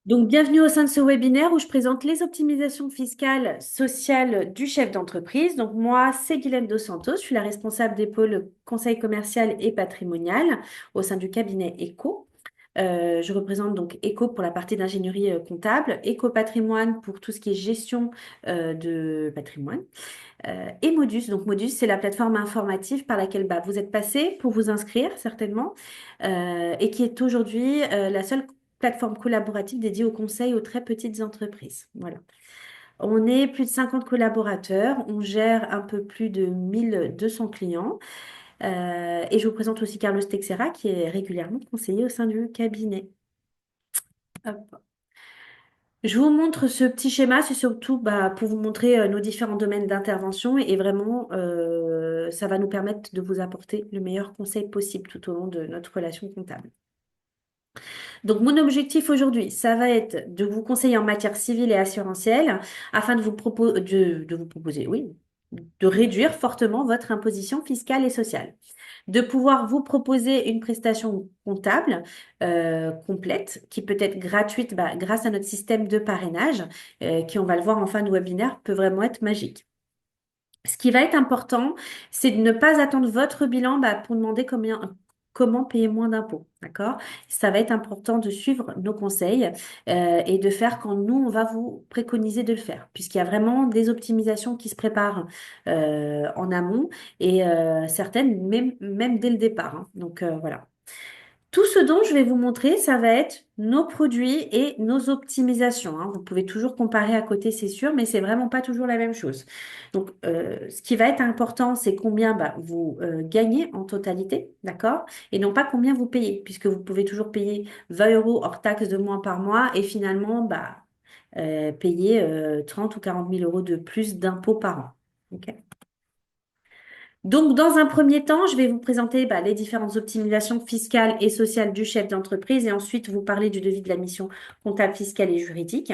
Donc, bienvenue au sein de ce webinaire où je présente les optimisations fiscales sociales du chef d'entreprise. Donc, moi, c'est Guylaine Dos Santos. Je suis la responsable des pôles conseil commercial et patrimonial au sein du cabinet ECO. Je représente donc ECO pour la partie d'ingénierie comptable, ECO Patrimoine pour tout ce qui est gestion de patrimoine et Modus. Donc, Modus, c'est la plateforme informative par laquelle vous êtes passé pour vous inscrire certainement et qui est aujourd'hui la seule plateforme collaborative dédiée aux conseils aux très petites entreprises. Voilà. On est plus de 50 collaborateurs, on gère un peu plus de 1200 clients et je vous présente aussi Carlos Texera qui est régulièrement conseiller au sein du cabinet. Hop. Je vous montre ce petit schéma, c'est surtout pour vous montrer nos différents domaines d'intervention et vraiment, ça va nous permettre de vous apporter le meilleur conseil possible tout au long de notre relation comptable. Donc, mon objectif aujourd'hui, ça va être de vous conseiller en matière civile et assurantielle afin de vous proposer, oui, de réduire fortement votre imposition fiscale et sociale, de pouvoir vous proposer une prestation comptable complète qui peut être gratuite grâce à notre système de parrainage qui, on va le voir en fin de webinaire, peut vraiment être magique. Ce qui va être important, c'est de ne pas attendre votre bilan pour demander comment payer moins d'impôts. D'accord? Ça va être important de suivre nos conseils et de faire quand nous, on va vous préconiser de le faire, puisqu'il y a vraiment des optimisations qui se préparent en amont et certaines même dès le départ, hein. Donc voilà. Tout ce dont je vais vous montrer, ça va être nos produits et nos optimisations, hein. Vous pouvez toujours comparer à côté, c'est sûr, mais c'est vraiment pas toujours la même chose. Donc, ce qui va être important, c'est combien vous gagnez en totalité, d'accord? Et non pas combien vous payez, puisque vous pouvez toujours payer 20 euros hors taxe de moins par mois et finalement payer 30 ou 40 000 euros de plus d'impôts par an. Ok. Donc, dans un premier temps, je vais vous présenter les différentes optimisations fiscales et sociales du chef d'entreprise et ensuite vous parler du devis de la mission comptable, fiscale et juridique.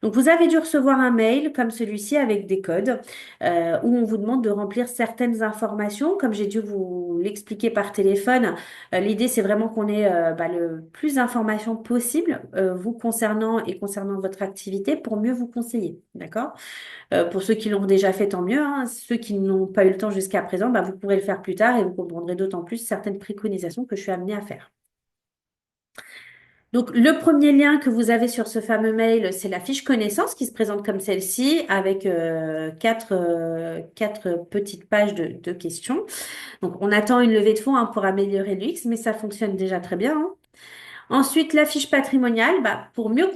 Donc, vous avez dû recevoir un mail comme celui-ci avec des codes où on vous demande de remplir certaines informations. Comme j'ai dû vous l'expliquer par téléphone, l'idée, c'est vraiment qu'on ait le plus d'informations possible vous concernant et concernant votre activité pour mieux vous conseiller. D'accord? Pour ceux qui l'ont déjà fait, tant mieux, hein. Ceux qui n'ont pas eu le temps jusqu'à présent, vous pourrez le faire plus tard et vous comprendrez d'autant plus certaines préconisations que je suis amenée à faire. Donc, le premier lien que vous avez sur ce fameux mail, c'est la fiche connaissance qui se présente comme celle-ci avec quatre petites pages de questions. Donc, on attend une levée de fonds pour améliorer l'UX, mais ça fonctionne déjà très bien, hein. Ensuite, la fiche patrimoniale, pour mieux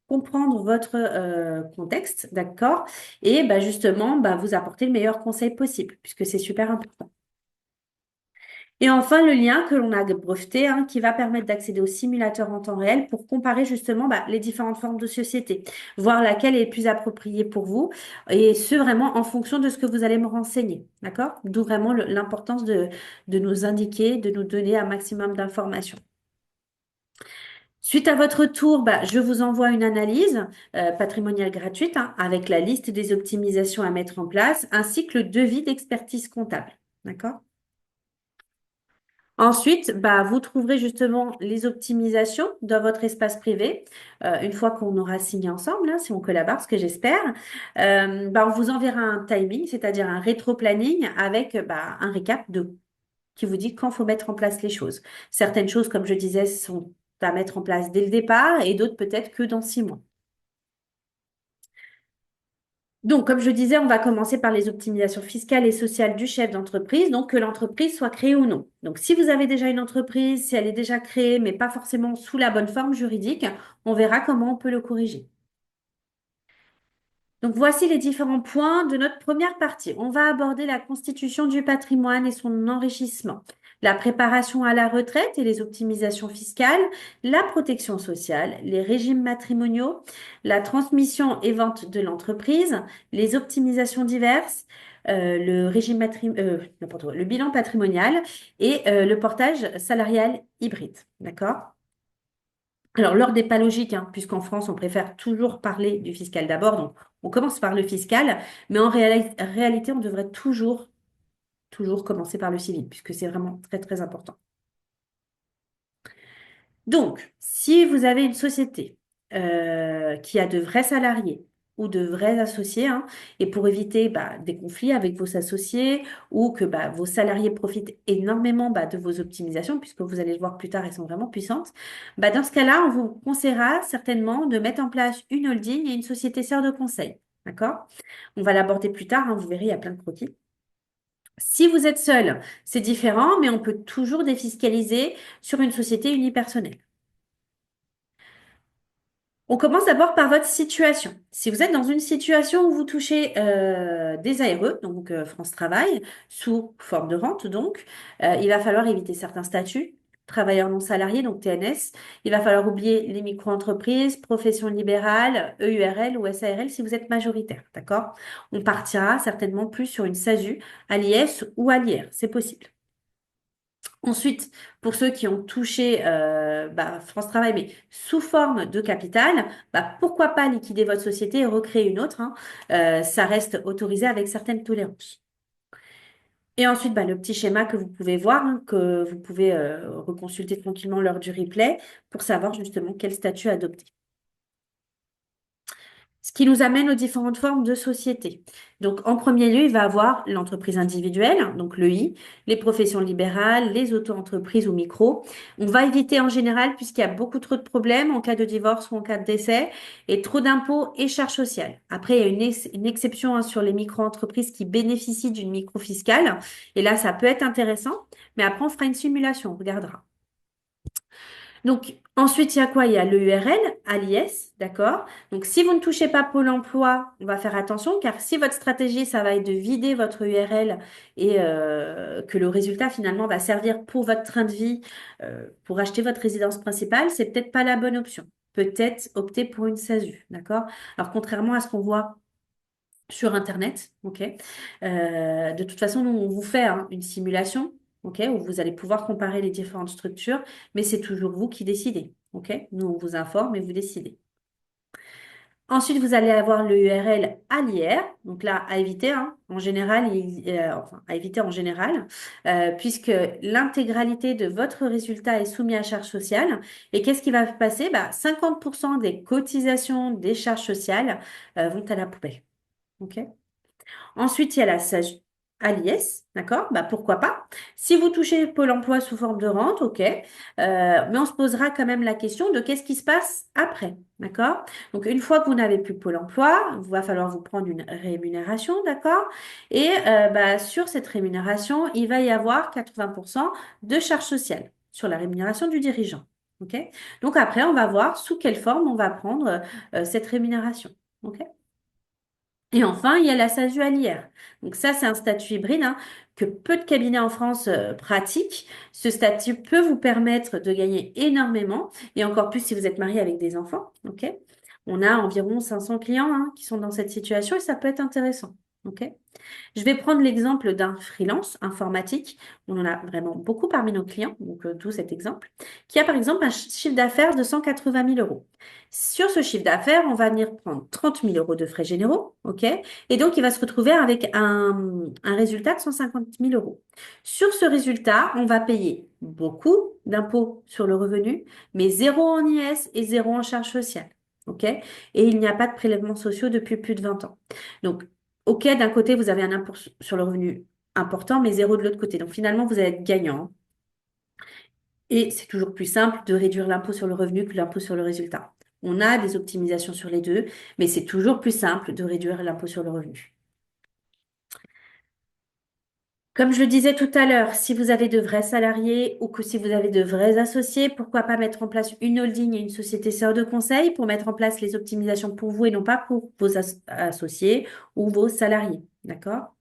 comprendre votre contexte, d'accord? Et justement, vous apporter le meilleur conseil possible, puisque c'est super important. Et enfin, le lien que l'on a breveté, hein, qui va permettre d'accéder au simulateur en temps réel pour comparer justement les différentes formes de société, voir laquelle est plus appropriée pour vous, et ce vraiment en fonction de ce que vous allez me renseigner, d'accord? D'où vraiment l'importance de nous indiquer, de nous donner un maximum d'informations. Suite à votre tour, je vous envoie une analyse patrimoniale gratuite hein, avec la liste des optimisations à mettre en place ainsi que le devis d'expertise comptable. D'accord? Ensuite, vous trouverez justement les optimisations dans votre espace privé. Une fois qu'on aura signé ensemble, hein, si on collabore, ce que j'espère, on vous enverra un timing, c'est-à-dire un rétro-planning avec un récap qui vous dit quand faut mettre en place les choses. Certaines choses, comme je disais, sont à mettre en place dès le départ et d'autres peut-être que dans 6 mois. Donc, comme je disais, on va commencer par les optimisations fiscales et sociales du chef d'entreprise, donc que l'entreprise soit créée ou non. Donc, si vous avez déjà une entreprise, si elle est déjà créée, mais pas forcément sous la bonne forme juridique, on verra comment on peut le corriger. Donc, voici les différents points de notre première partie. On va aborder la constitution du patrimoine et son enrichissement, la préparation à la retraite et les optimisations fiscales, la protection sociale, les régimes matrimoniaux, la transmission et vente de l'entreprise, les optimisations diverses, n'importe quoi, le bilan patrimonial et le portage salarial hybride. D'accord? Alors, l'ordre n'est pas logique, hein, puisqu'en France, on préfère toujours parler du fiscal d'abord. Donc, on commence par le fiscal, mais en réalité, on devrait toujours commencer par le civil, puisque c'est vraiment très, très important. Donc, si vous avez une société qui a de vrais salariés ou de vrais associés, hein, et pour éviter des conflits avec vos associés ou que vos salariés profitent énormément de vos optimisations, puisque vous allez le voir plus tard, elles sont vraiment puissantes, dans ce cas-là, on vous conseillera certainement de mettre en place une holding et une société sœur de conseil. D'accord? On va l'aborder plus tard, hein, vous verrez, il y a plein de croquis. Si vous êtes seul, c'est différent, mais on peut toujours défiscaliser sur une société unipersonnelle. On commence d'abord par votre situation. Si vous êtes dans une situation où vous touchez des ARE, donc France Travail, sous forme de rente, donc, il va falloir éviter certains statuts, travailleurs non salariés, donc TNS. Il va falloir oublier les micro-entreprises, professions libérales, EURL ou SARL si vous êtes majoritaire, d'accord? On partira certainement plus sur une SASU, à l'IS ou à l'IR, c'est possible. Ensuite, pour ceux qui ont touché France Travail, mais sous forme de capital, pourquoi pas liquider votre société et recréer une autre, hein. Ça reste autorisé avec certaines tolérances. Et ensuite, le petit schéma que vous pouvez voir, hein, que vous pouvez reconsulter tranquillement lors du replay pour savoir justement quel statut adopter. Ce qui nous amène aux différentes formes de société. Donc, en premier lieu, il va avoir l'entreprise individuelle, donc le I, les professions libérales, les auto-entreprises ou micro. On va éviter en général, puisqu'il y a beaucoup trop de problèmes en cas de divorce ou en cas de décès, et trop d'impôts et charges sociales. Après, il y a une exception, hein, sur les micro-entreprises qui bénéficient d'une micro-fiscale. Et là, ça peut être intéressant, mais après, on fera une simulation, on regardera. Donc, ensuite, il y a quoi? Il y a l'EURL à l'IS, d'accord? Donc, si vous ne touchez pas Pôle emploi, on va faire attention, car si votre stratégie, ça va être de vider votre URL et que le résultat, finalement, va servir pour votre train de vie, pour acheter votre résidence principale, c'est peut-être pas la bonne option. Peut-être opter pour une SASU, d'accord? Alors, contrairement à ce qu'on voit sur Internet, ok? De toute façon, nous, on vous fait, hein, une simulation, ok, où vous allez pouvoir comparer les différentes structures, mais c'est toujours vous qui décidez, ok? Nous, on vous informe et vous décidez. Ensuite, vous allez avoir le URL à l'IR, donc là, à éviter, hein, en général, enfin, à éviter en général, puisque l'intégralité de votre résultat est soumis à charges sociales. Et qu'est-ce qui va se passer? 50% des cotisations des charges sociales vont à la poubelle, ok? Ensuite, il y a la SAG à l'IS, d'accord? Pourquoi pas? Si vous touchez Pôle emploi sous forme de rente, ok. Mais on se posera quand même la question de qu'est-ce qui se passe après, d'accord? Donc, une fois que vous n'avez plus Pôle emploi, il va falloir vous prendre une rémunération, d'accord? Et sur cette rémunération, il va y avoir 80% de charges sociales sur la rémunération du dirigeant, ok? Donc, après, on va voir sous quelle forme on va prendre cette rémunération, ok? Et enfin, il y a la SASU à l'IR. Donc ça, c'est un statut hybride, hein, que peu de cabinets en France pratiquent. Ce statut peut vous permettre de gagner énormément, et encore plus si vous êtes marié avec des enfants. Ok? On a environ 500 clients, hein, qui sont dans cette situation et ça peut être intéressant. Ok? Je vais prendre l'exemple d'un freelance informatique. On en a vraiment beaucoup parmi nos clients, donc d'où cet exemple, qui a par exemple un chiffre d'affaires de 180 000 euros. Sur ce chiffre d'affaires, on va venir prendre 30 000 euros de frais généraux, ok? Et donc, il va se retrouver avec un résultat de 150 000 euros. Sur ce résultat, on va payer beaucoup d'impôts sur le revenu, mais zéro en IS et zéro en charges sociales. OK? Et il n'y a pas de prélèvements sociaux depuis plus de 20 ans. Donc, OK, d'un côté, vous avez un impôt sur le revenu important, mais zéro de l'autre côté. Donc finalement, vous allez être gagnant. Et c'est toujours plus simple de réduire l'impôt sur le revenu que l'impôt sur le résultat. On a des optimisations sur les deux, mais c'est toujours plus simple de réduire l'impôt sur le revenu. Comme je le disais tout à l'heure, si vous avez de vrais salariés ou que si vous avez de vrais associés, pourquoi pas mettre en place une holding et une société sœur de conseil pour mettre en place les optimisations pour vous et non pas pour vos associés ou vos salariés. D'accord?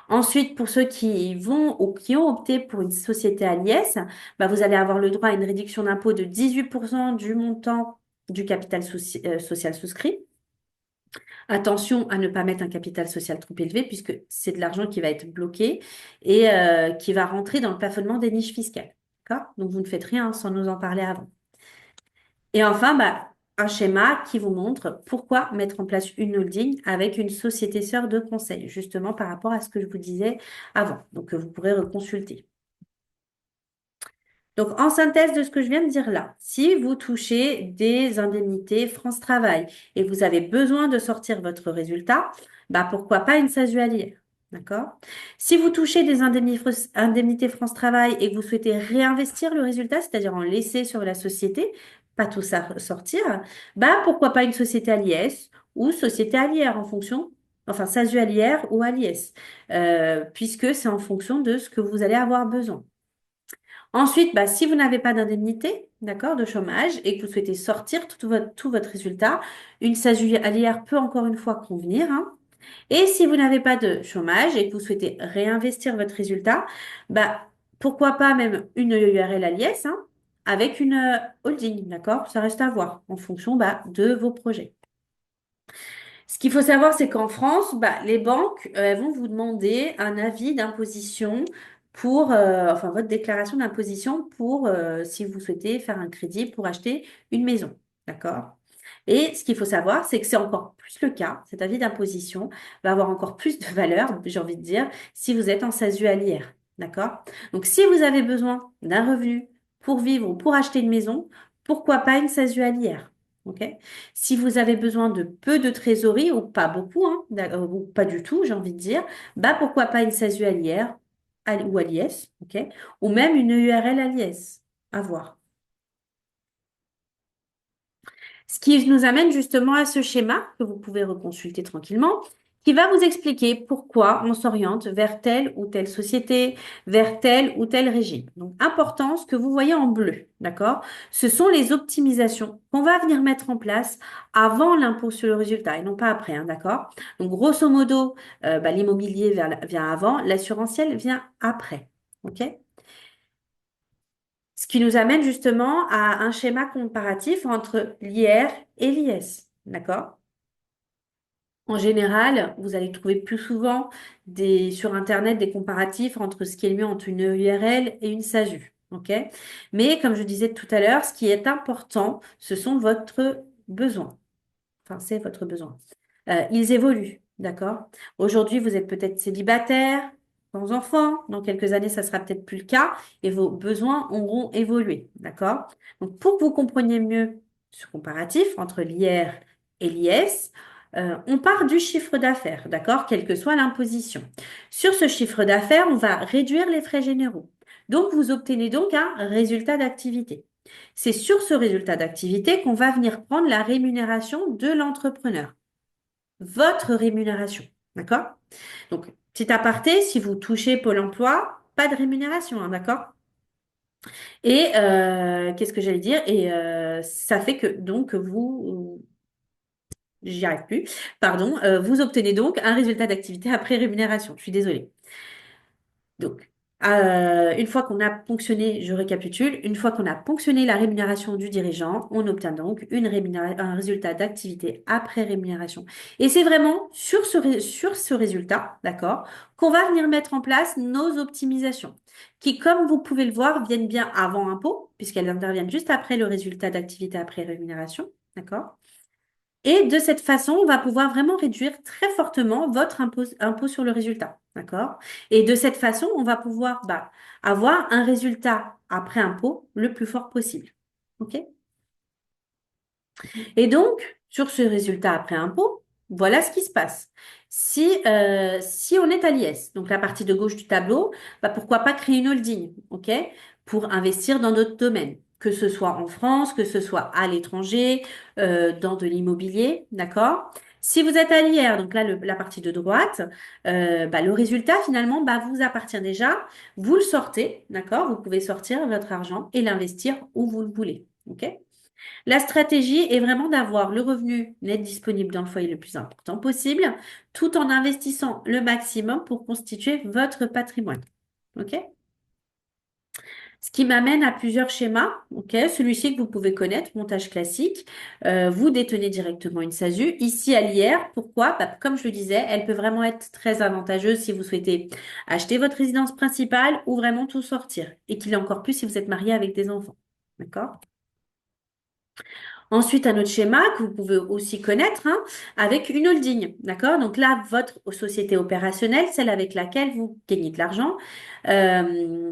Ensuite, pour ceux qui vont ou qui ont opté pour une société à l'IS, vous allez avoir le droit à une réduction d'impôt de 18% du montant du capital social souscrit. Attention à ne pas mettre un capital social trop élevé puisque c'est de l'argent qui va être bloqué et qui va rentrer dans le plafonnement des niches fiscales. D'accord? Donc, vous ne faites rien sans nous en parler avant. Et enfin, un schéma qui vous montre pourquoi mettre en place une holding avec une société sœur de conseil, justement par rapport à ce que je vous disais avant. Donc, vous pourrez reconsulter. Donc, en synthèse de ce que je viens de dire là, si vous touchez des indemnités France Travail et vous avez besoin de sortir votre résultat, bah pourquoi pas une SASU alliée, d'accord? Si vous touchez des indemnités France Travail et que vous souhaitez réinvestir le résultat, c'est-à-dire en laisser sur la société, pas tout ça sortir, bah pourquoi pas une société à l'IS ou société allière en fonction, enfin SASU allière ou à l'IS, puisque c'est en fonction de ce que vous allez avoir besoin. Ensuite, bah, si vous n'avez pas d'indemnité, d'accord, de chômage et que vous souhaitez sortir tout votre résultat, une SASU allière peut encore une fois convenir, hein. Et si vous n'avez pas de chômage et que vous souhaitez réinvestir votre résultat, bah, pourquoi pas même une URL à l'IS, hein, avec une holding, d'accord? Ça reste à voir en fonction bah, de vos projets. Ce qu'il faut savoir, c'est qu'en France, bah, les banques, elles vont vous demander un avis d'imposition pour, enfin, votre déclaration d'imposition pour, si vous souhaitez faire un crédit pour acheter une maison. D'accord? Et ce qu'il faut savoir, c'est que c'est encore plus le cas. Cet avis d'imposition va avoir encore plus de valeur, j'ai envie de dire, si vous êtes en SASU à l'IR. D'accord? Donc, si vous avez besoin d'un revenu pour vivre ou pour acheter une maison, pourquoi pas une SASU à l'IR? OK? Si vous avez besoin de peu de trésorerie ou pas beaucoup, hein, ou pas du tout, j'ai envie de dire, bah pourquoi pas une SASU à l'IR ou à l'IS, ok? Ou même une URL à l'IS. À voir. Ce qui nous amène justement à ce schéma que vous pouvez reconsulter tranquillement, qui va vous expliquer pourquoi on s'oriente vers telle ou telle société, vers tel ou tel régime. Donc, important, ce que vous voyez en bleu, d'accord? Ce sont les optimisations qu'on va venir mettre en place avant l'impôt sur le résultat et non pas après, hein, d'accord? Donc, grosso modo, bah, l'immobilier vient avant, l'assurantiel vient après. OK? Ce qui nous amène justement à un schéma comparatif entre l'IR et l'IS. D'accord? En général, vous allez trouver plus souvent sur Internet des comparatifs entre ce qui est mieux entre une URL et une SASU. OK? Mais comme je disais tout à l'heure, ce qui est important, ce sont votre besoin. Enfin, c'est votre besoin. Ils évoluent, d'accord? Aujourd'hui, vous êtes peut-être célibataire, sans enfant. Dans quelques années, ça sera peut-être plus le cas et vos besoins auront évolué, d'accord? Donc, pour que vous compreniez mieux ce comparatif entre l'IR et l'IS, on part du chiffre d'affaires, d'accord? Quelle que soit l'imposition. Sur ce chiffre d'affaires, on va réduire les frais généraux. Donc, vous obtenez donc un résultat d'activité. C'est sur ce résultat d'activité qu'on va venir prendre la rémunération de l'entrepreneur. Votre rémunération. D'accord? Donc, petit aparté, si vous touchez Pôle emploi, pas de rémunération, hein, d'accord? Et qu'est-ce que j'allais dire? Et ça fait que donc j'y arrive plus, pardon, vous obtenez donc un résultat d'activité après rémunération. Je suis désolée. Donc, une fois qu'on a ponctionné, je récapitule, une fois qu'on a ponctionné la rémunération du dirigeant, on obtient donc un résultat d'activité après rémunération. Et c'est vraiment sur ce résultat, d'accord, qu'on va venir mettre en place nos optimisations, qui, comme vous pouvez le voir, viennent bien avant impôt, puisqu'elles interviennent juste après le résultat d'activité après rémunération, d'accord? Et de cette façon, on va pouvoir vraiment réduire très fortement votre impôt sur le résultat. D'accord? Et de cette façon, on va pouvoir bah, avoir un résultat après impôt le plus fort possible. OK? Et donc, sur ce résultat après impôt, voilà ce qui se passe. Si on est à l'IS, donc la partie de gauche du tableau, bah pourquoi pas créer une holding, ok, pour investir dans d'autres domaines, que ce soit en France, que ce soit à l'étranger, dans de l'immobilier, d'accord? Si vous êtes à l'IR, donc là la partie de droite, bah, le résultat finalement bah, vous appartient déjà, vous le sortez, d'accord? Vous pouvez sortir votre argent et l'investir où vous le voulez, ok? La stratégie est vraiment d'avoir le revenu net disponible dans le foyer le plus important possible, tout en investissant le maximum pour constituer votre patrimoine. OK? Ce qui m'amène à plusieurs schémas. OK? Celui-ci que vous pouvez connaître, montage classique. Vous détenez directement une SASU. Ici à l'IR, pourquoi? Bah, comme je le disais, elle peut vraiment être très avantageuse si vous souhaitez acheter votre résidence principale ou vraiment tout sortir. Et qu'il est encore plus si vous êtes marié avec des enfants. D'accord? Ensuite, un autre schéma que vous pouvez aussi connaître, hein, avec une holding, d'accord? Donc là, votre société opérationnelle, celle avec laquelle vous gagnez de l'argent, euh,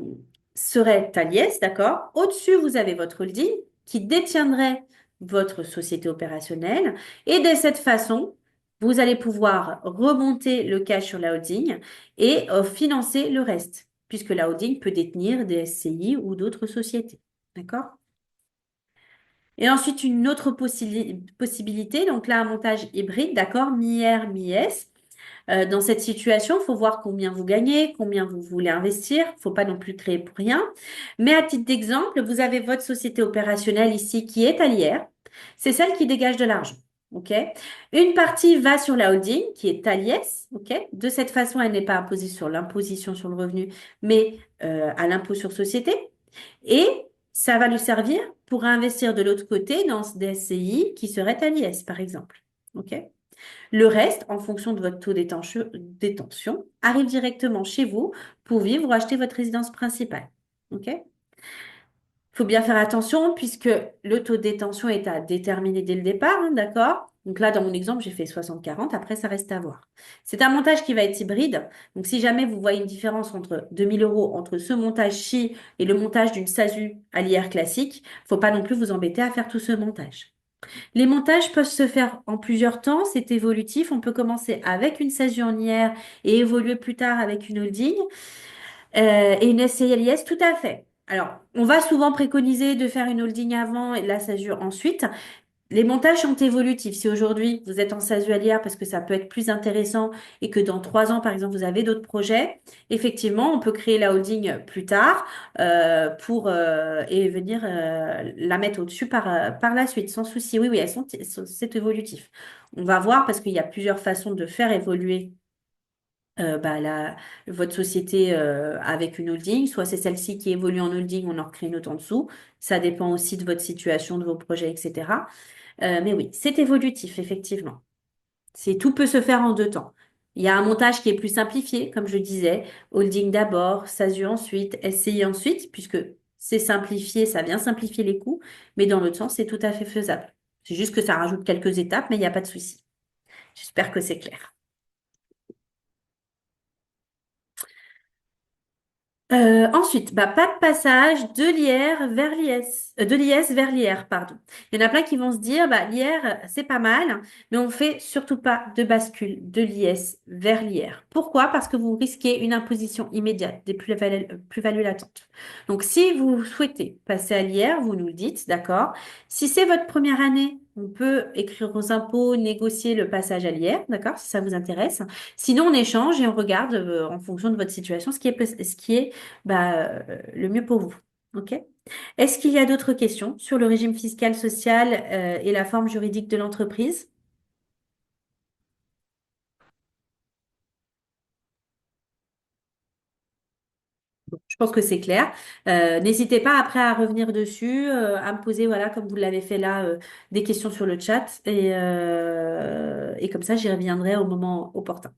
serait ta liesse, d'accord? Au-dessus, vous avez votre holding qui détiendrait votre société opérationnelle. Et de cette façon, vous allez pouvoir remonter le cash sur la holding et financer le reste, puisque la holding peut détenir des SCI ou d'autres sociétés. D'accord? Et ensuite, une autre possibilité, donc là, un montage hybride, d'accord, mi-R, mi-S. Dans cette situation, il faut voir combien vous gagnez, combien vous voulez investir. Il ne faut pas non plus créer pour rien. Mais à titre d'exemple, vous avez votre société opérationnelle ici qui est à l'IR. C'est celle qui dégage de l'argent. OK? Une partie va sur la holding qui est à l'IS. OK? De cette façon, elle n'est pas imposée sur l'imposition sur le revenu, mais à l'impôt sur société. Et ça va lui servir pour investir de l'autre côté dans des SCI qui seraient à l'IS, par exemple. OK? Le reste, en fonction de votre taux détention, arrive directement chez vous pour vivre ou acheter votre résidence principale. OK? Il faut bien faire attention puisque le taux de détention est à déterminer dès le départ, hein, d'accord? Donc là, dans mon exemple, j'ai fait 60-40, après, ça reste à voir. C'est un montage qui va être hybride. Donc si jamais vous voyez une différence entre 2000 euros entre ce montage-ci et le montage d'une SASU à l'IR classique, faut pas non plus vous embêter à faire tout ce montage. Les montages peuvent se faire en plusieurs temps, c'est évolutif. On peut commencer avec une SASU en IR et évoluer plus tard avec une holding et une SCI-LIS, tout à fait. Alors, on va souvent préconiser de faire une holding avant et la SASU ensuite. Les montages sont évolutifs. Si aujourd'hui vous êtes en SASU à l'IR parce que ça peut être plus intéressant et que dans 3 ans, par exemple, vous avez d'autres projets, effectivement, on peut créer la holding plus tard pour et venir la mettre au-dessus par la suite, sans souci. Oui, oui, c'est évolutif. On va voir parce qu'il y a plusieurs façons de faire évoluer votre société avec une holding. Soit c'est celle-ci qui évolue en holding, on en recrée une autre en dessous. Ça dépend aussi de votre situation, de vos projets, etc. Mais oui, c'est évolutif, effectivement. Tout peut se faire en 2 temps. Il y a un montage qui est plus simplifié, comme je disais, holding d'abord, SASU ensuite, SCI ensuite, puisque c'est simplifié, ça vient simplifier les coûts, mais dans l'autre sens, c'est tout à fait faisable. C'est juste que ça rajoute quelques étapes, mais il n'y a pas de souci. J'espère que c'est clair. Ensuite, pas de passage de l'IR vers l'IS, de l'IS vers l'IR, pardon. Il y en a plein qui vont se dire, l'IR, c'est pas mal, mais on fait surtout pas de bascule de l'IS vers l'IR. Pourquoi? Parce que vous risquez une imposition immédiate des plus-values latentes. Donc, si vous souhaitez passer à l'IR, vous nous le dites, d'accord? Si c'est votre première année, on peut écrire aux impôts, négocier le passage à l'IR, d'accord? Si ça vous intéresse. Sinon, on échange et on regarde en fonction de votre situation ce qui est le mieux pour vous. OK? Est-ce qu'il y a d'autres questions sur le régime fiscal, social, et la forme juridique de l'entreprise? Je pense que c'est clair. N'hésitez pas après à revenir dessus, à me poser, voilà, comme vous l'avez fait là, des questions sur le chat et comme ça, j'y reviendrai au moment opportun.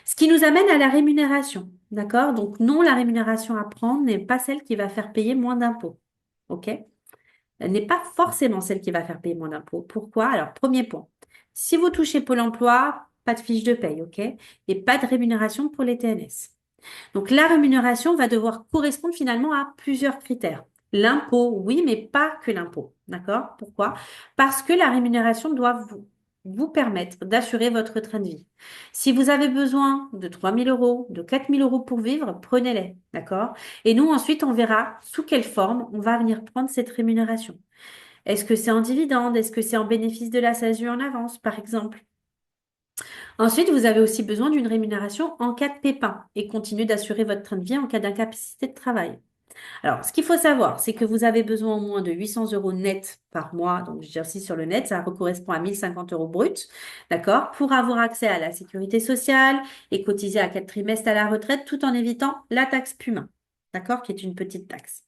Ce qui nous amène à la rémunération, d'accord? Donc non, la rémunération à prendre n'est pas celle qui va faire payer moins d'impôts. OK? Elle n'est pas forcément celle qui va faire payer moins d'impôts. Pourquoi? Alors, premier point. Si vous touchez Pôle emploi, pas de fiche de paye, OK? Et pas de rémunération pour les TNS. Donc, la rémunération va devoir correspondre finalement à plusieurs critères. L'impôt, oui, mais pas que l'impôt. D'accord? Pourquoi? Parce que la rémunération doit vous permettre d'assurer votre train de vie. Si vous avez besoin de 3 000 euros, de 4 000 euros pour vivre, prenez-les. D'accord? Et nous, ensuite, on verra sous quelle forme on va venir prendre cette rémunération. Est-ce que c'est en dividende? Est-ce que c'est en bénéfice de la SASU en avance, par exemple? Ensuite, vous avez aussi besoin d'une rémunération en cas de pépin et continuer d'assurer votre train de vie en cas d'incapacité de travail. Alors, ce qu'il faut savoir, c'est que vous avez besoin au moins de 800 euros net par mois. Donc, j'insiste sur le net, ça correspond à 1 050 euros brut, d'accord, pour avoir accès à la sécurité sociale et cotiser à 4 trimestres à la retraite tout en évitant la taxe PUMA, d'accord, qui est une petite taxe.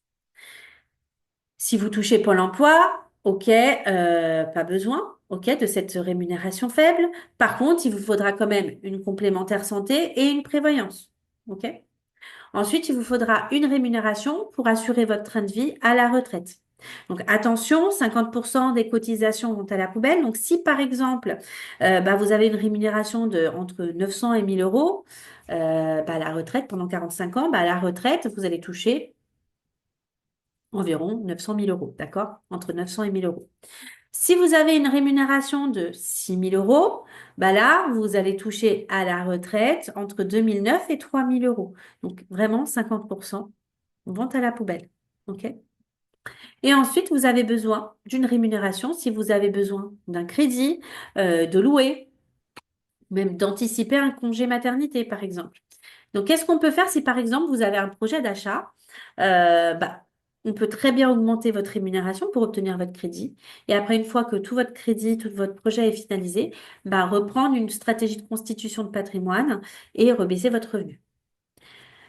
Si vous touchez Pôle emploi, ok, pas besoin, ok, de cette rémunération faible. Par contre, il vous faudra quand même une complémentaire santé et une prévoyance, ok. Ensuite, il vous faudra une rémunération pour assurer votre train de vie à la retraite. Donc attention, 50% des cotisations vont à la poubelle. Donc si par exemple, vous avez une rémunération de entre 900 et 1 000 euros, à la retraite pendant 45 ans, à la retraite, vous allez toucher environ 900 000 euros, d'accord? Entre 900 et 1000 euros. Si vous avez une rémunération de 6 000 euros, bah là, vous allez toucher à la retraite entre 2009 et 3 000 euros. Donc vraiment 50% vont à la poubelle. OK? Et ensuite, vous avez besoin d'une rémunération si vous avez besoin d'un crédit, de louer, même d'anticiper un congé maternité, par exemple. Donc, qu'est-ce qu'on peut faire si, par exemple, vous avez un projet d'achat? Bah, on peut très bien augmenter votre rémunération pour obtenir votre crédit. Et après, une fois que tout votre crédit, tout votre projet est finalisé, bah, reprendre une stratégie de constitution de patrimoine et rebaisser votre revenu.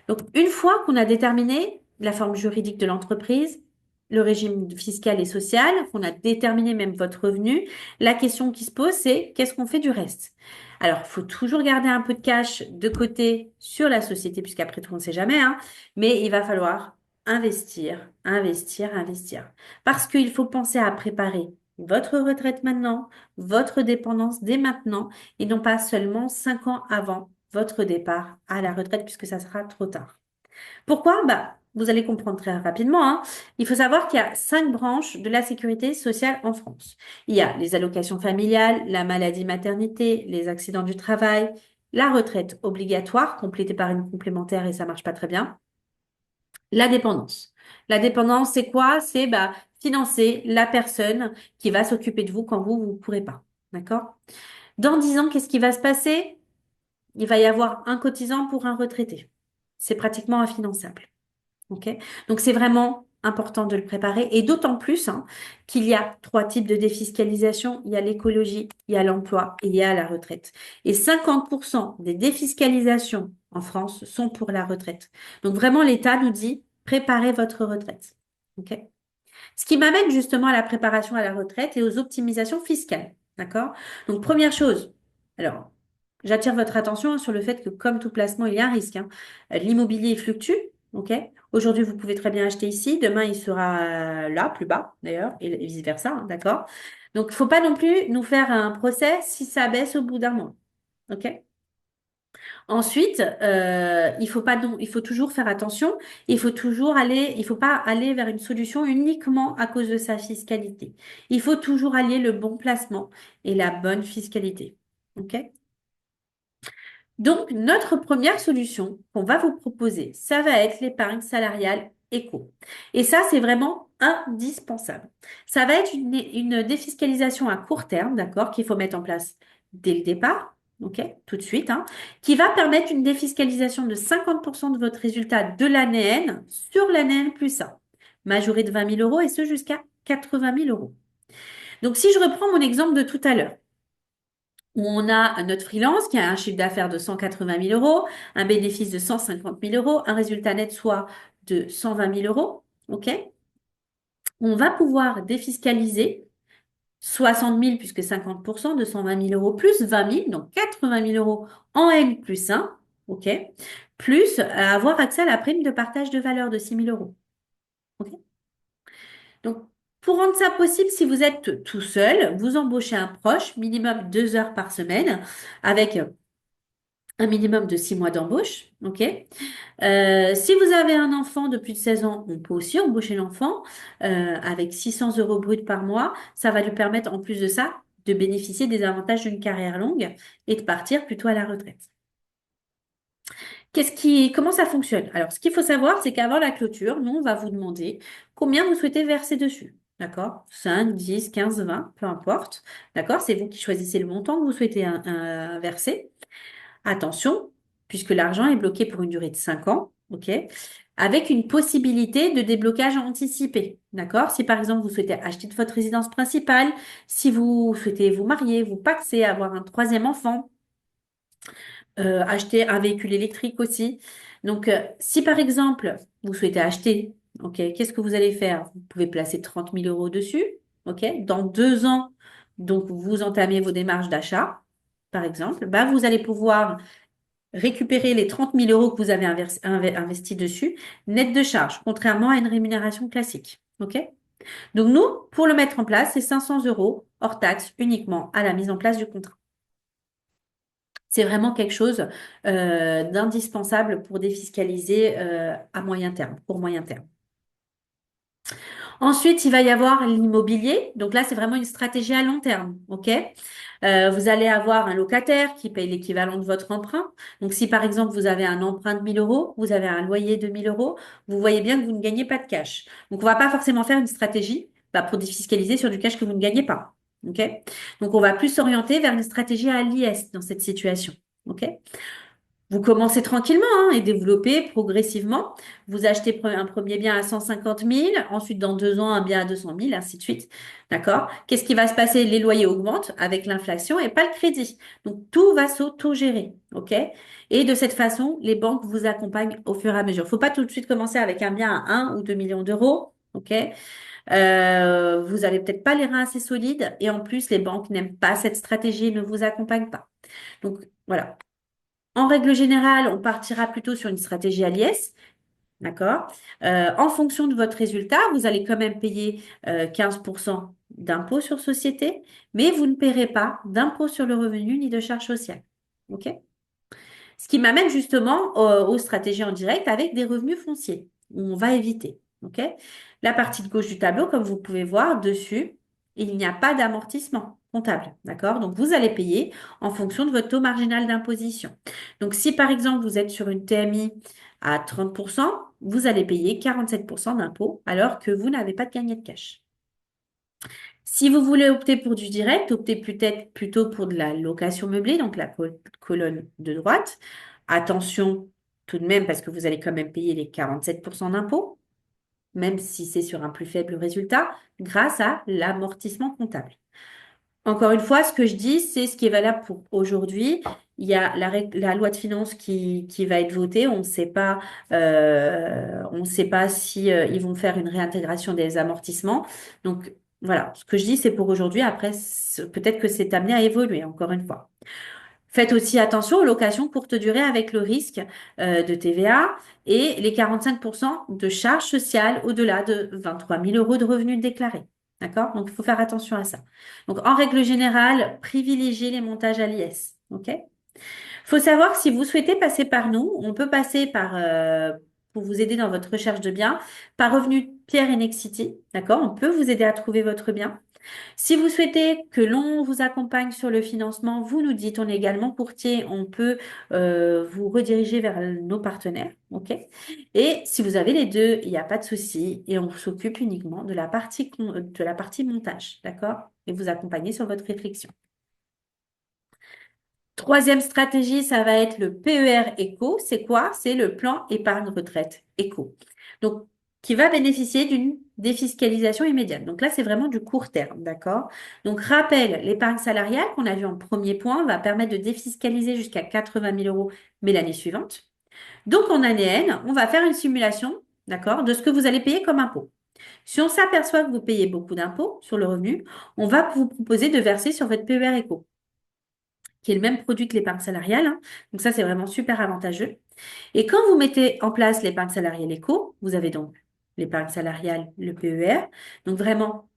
Donc, une fois qu'on a déterminé la forme juridique de l'entreprise, le régime fiscal et social, qu'on a déterminé même votre revenu, la question qui se pose, c'est qu'est-ce qu'on fait du reste? Alors, il faut toujours garder un peu de cash de côté sur la société, puisqu'après tout, on ne sait jamais, hein, mais il va falloir investir, investir, investir. Parce qu'il faut penser à préparer votre retraite maintenant, votre dépendance dès maintenant, et non pas seulement 5 ans avant votre départ à la retraite, puisque ça sera trop tard. Pourquoi? Bah, vous allez comprendre très rapidement, hein. Il faut savoir qu'il y a 5 branches de la sécurité sociale en France. Il y a les allocations familiales, la maladie maternité, les accidents du travail, la retraite obligatoire, complétée par une complémentaire et ça marche pas très bien, la dépendance. La dépendance, c'est quoi? C'est bah, financer la personne qui va s'occuper de vous quand vous ne pourrez pas. D'accord? Dans 10 ans, qu'est-ce qui va se passer? Il va y avoir un cotisant pour un retraité. C'est pratiquement infinançable. OK? Donc, c'est vraiment important de le préparer et d'autant plus hein, qu'il y a 3 types de défiscalisation. Il y a l'écologie, il y a l'emploi et il y a la retraite. Et 50% des défiscalisations en France sont pour la retraite. Donc, vraiment, l'État nous dit, préparez votre retraite. OK? Ce qui m'amène justement à la préparation à la retraite et aux optimisations fiscales. D'accord? Donc, première chose, alors, j'attire votre attention sur le fait que, comme tout placement, il y a un risque, hein. L'immobilier fluctue. OK? Aujourd'hui, vous pouvez très bien acheter ici. Demain, il sera là, plus bas, d'ailleurs, et vice-versa. Hein, d'accord? Donc, il ne faut pas non plus nous faire un procès si ça baisse au bout d'un mois. OK? Ensuite, il faut toujours faire attention. Il faut pas aller vers une solution uniquement à cause de sa fiscalité. Il faut toujours allier le bon placement et la bonne fiscalité. OK? Donc, notre première solution qu'on va vous proposer, ça va être l'épargne salariale éco. Et ça, c'est vraiment indispensable. Ça va être une défiscalisation à court terme, d'accord, qu'il faut mettre en place dès le départ, ok, tout de suite, hein, qui va permettre une défiscalisation de 50% de votre résultat de l'année N sur l'année N plus 1, majoré de 20 000 euros et ce jusqu'à 80 000 euros. Donc, si je reprends mon exemple de tout à l'heure, où on a notre freelance qui a un chiffre d'affaires de 180 000 euros, un bénéfice de 150 000 euros, un résultat net soit de 120 000 euros. OK? On va pouvoir défiscaliser 60 000 puisque 50% de 120 000 euros plus 20 000, donc 80 000 euros en N plus 1. OK? Plus avoir accès à la prime de partage de valeur de 6 000 euros. OK? Donc, pour rendre ça possible, si vous êtes tout seul, vous embauchez un proche, minimum 2 heures par semaine, avec un minimum de 6 mois d'embauche, ok? Si vous avez un enfant de plus de 16 ans, on peut aussi embaucher l'enfant avec 600 euros brut par mois. Ça va lui permettre, en plus de ça, de bénéficier des avantages d'une carrière longue et de partir plutôt à la retraite. Comment ça fonctionne? Alors, ce qu'il faut savoir, c'est qu'avant la clôture, nous, on va vous demander combien vous souhaitez verser dessus. D'accord? 5, 10, 15, 20, peu importe. D'accord? C'est vous qui choisissez le montant que vous souhaitez verser. Attention, puisque l'argent est bloqué pour une durée de 5 ans, ok, avec une possibilité de déblocage anticipé. D'accord? Si par exemple vous souhaitez acheter de votre résidence principale, si vous souhaitez vous marier, vous paxer, avoir un troisième enfant, acheter un véhicule électrique aussi. Donc, si par exemple vous souhaitez acheter, ok, qu'est-ce que vous allez faire? Vous pouvez placer 30 000 euros dessus, ok. Dans 2 ans, donc vous entamez vos démarches d'achat, par exemple, bah, vous allez pouvoir récupérer les 30 000 euros que vous avez investi dessus, net de charge, contrairement à une rémunération classique. OK? Donc, nous, pour le mettre en place, c'est 500 euros hors taxe uniquement à la mise en place du contrat. C'est vraiment quelque chose d'indispensable pour défiscaliser à moyen terme, pour moyen terme. Ensuite, il va y avoir l'immobilier. Donc là, c'est vraiment une stratégie à long terme. OK? Vous allez avoir un locataire qui paye l'équivalent de votre emprunt. Donc, si par exemple, vous avez un emprunt de 1000 euros, vous avez un loyer de 1000 euros, vous voyez bien que vous ne gagnez pas de cash. Donc, on va pas forcément faire une stratégie pour défiscaliser sur du cash que vous ne gagnez pas. OK? Donc, on va plus s'orienter vers une stratégie à l'IS dans cette situation. OK? Vous commencez tranquillement hein, et développez progressivement. Vous achetez un premier bien à 150 000, ensuite dans 2 ans un bien à 200 000, ainsi de suite. D'accord? Qu'est-ce qui va se passer? Les loyers augmentent avec l'inflation et pas le crédit. Donc tout va s'auto-gérer. OK? Et de cette façon, les banques vous accompagnent au fur et à mesure. Faut pas tout de suite commencer avec un bien à 1 ou 2 millions d'euros. OK? Vous avez peut-être pas les reins assez solides et en plus, les banques n'aiment pas cette stratégie, ne vous accompagnent pas. Donc voilà. En règle générale, on partira plutôt sur une stratégie à l'IS, d'accord? En fonction de votre résultat, vous allez quand même payer 15% d'impôt sur société, mais vous ne paierez pas d'impôt sur le revenu ni de charges sociales. OK? Ce qui m'amène justement aux stratégies en direct avec des revenus fonciers, où on va éviter. OK? La partie de gauche du tableau, comme vous pouvez voir dessus, il n'y a pas d'amortissement comptable. D'accord? Donc, vous allez payer en fonction de votre taux marginal d'imposition. Donc, si par exemple, vous êtes sur une TMI à 30%, vous allez payer 47% d'impôt alors que vous n'avez pas de gagné de cash. Si vous voulez opter pour du direct, optez peut-être plutôt pour de la location meublée, donc la colonne de droite. Attention tout de même parce que vous allez quand même payer les 47% d'impôt, même si c'est sur un plus faible résultat, grâce à l'amortissement comptable. Encore une fois, ce que je dis, c'est ce qui est valable pour aujourd'hui. Il y a la loi de finances qui va être votée. On ne sait pas si ils vont faire une réintégration des amortissements. Donc voilà, ce que je dis, c'est pour aujourd'hui. Après, peut-être que c'est amené à évoluer, encore une fois. Faites aussi attention aux locations courte durée avec le risque de TVA et les 45% de charges sociales au-delà de 23 000 euros de revenus déclarés. D'accord? Donc, il faut faire attention à ça. Donc, en règle générale, privilégiez les montages à l'IS. OK? Faut savoir que si vous souhaitez passer par nous, on peut passer pour vous aider dans votre recherche de biens, par Revenu Pierre et Nexity. D'accord? On peut vous aider à trouver votre bien. Si vous souhaitez que l'on vous accompagne sur le financement, vous nous dites, on est également courtier, on peut vous rediriger vers nos partenaires, ok? Et si vous avez les deux, il n'y a pas de souci et on s'occupe uniquement de la partie montage, d'accord? Et vous accompagner sur votre réflexion. Troisième stratégie, ça va être le PER éco. C'est quoi? C'est le plan épargne retraite éco. Donc, qui va bénéficier d'une défiscalisation immédiate. Donc là, c'est vraiment du court terme, d'accord? Donc, rappel, l'épargne salariale qu'on a vu en premier point va permettre de défiscaliser jusqu'à 80 000 euros, mais l'année suivante. Donc, en année N, on va faire une simulation, d'accord, de ce que vous allez payer comme impôt. Si on s'aperçoit que vous payez beaucoup d'impôts sur le revenu, on va vous proposer de verser sur votre PER éco qui est le même produit que l'épargne salariale, hein. Donc ça, c'est vraiment super avantageux. Et quand vous mettez en place l'épargne salariale éco, vous avez donc l'épargne salariale, le PER. Donc vraiment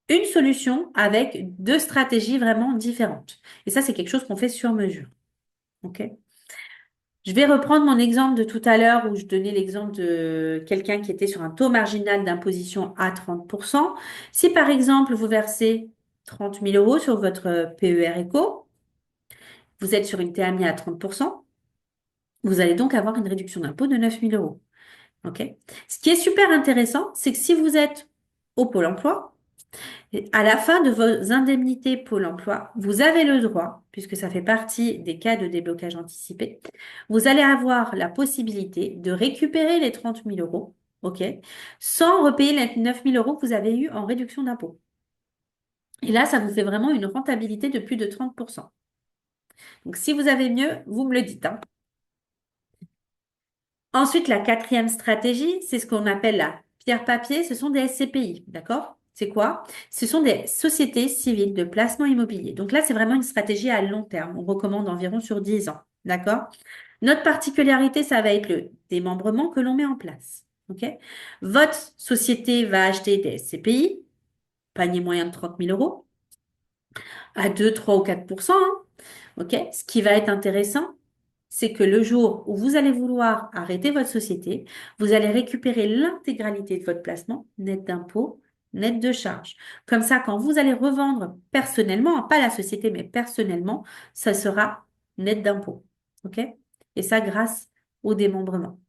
une solution avec deux stratégies vraiment différentes. Et ça, c'est quelque chose qu'on fait sur mesure. OK? Je vais reprendre mon exemple de tout à l'heure où je donnais l'exemple de quelqu'un qui était sur un taux marginal d'imposition à 30%. Si par exemple, vous versez 30 000 euros sur votre PER éco, vous êtes sur une TAMI à 30%. Vous allez donc avoir une réduction d'impôt de 9 000 euros. OK? Ce qui est super intéressant, c'est que si vous êtes au Pôle emploi, à la fin de vos indemnités Pôle emploi, vous avez le droit, puisque ça fait partie des cas de déblocage anticipé, vous allez avoir la possibilité de récupérer les 30 000 euros, OK, sans repayer les 9 000 euros que vous avez eu en réduction d'impôt. Et là, ça vous fait vraiment une rentabilité de plus de 30%. Donc, si vous avez mieux, vous me le dites, hein. Ensuite, la quatrième stratégie, c'est ce qu'on appelle la pierre papier. Ce sont des SCPI, d'accord? C'est quoi? Ce sont des sociétés civiles de placement immobilier. Donc là, c'est vraiment une stratégie à long terme. On recommande environ sur 10 ans, d'accord? Notre particularité, ça va être le démembrement que l'on met en place. OK? Votre société va acheter des SCPI, panier moyen de 30 000 euros, à 2, 3 ou 4%, hein. OK? Ce qui va être intéressant, c'est que le jour où vous allez vouloir arrêter votre société, vous allez récupérer l'intégralité de votre placement, net d'impôts, net de charges. Comme ça, quand vous allez revendre personnellement, pas la société, mais personnellement, ça sera net d'impôts. OK? Et ça, grâce au démembrement.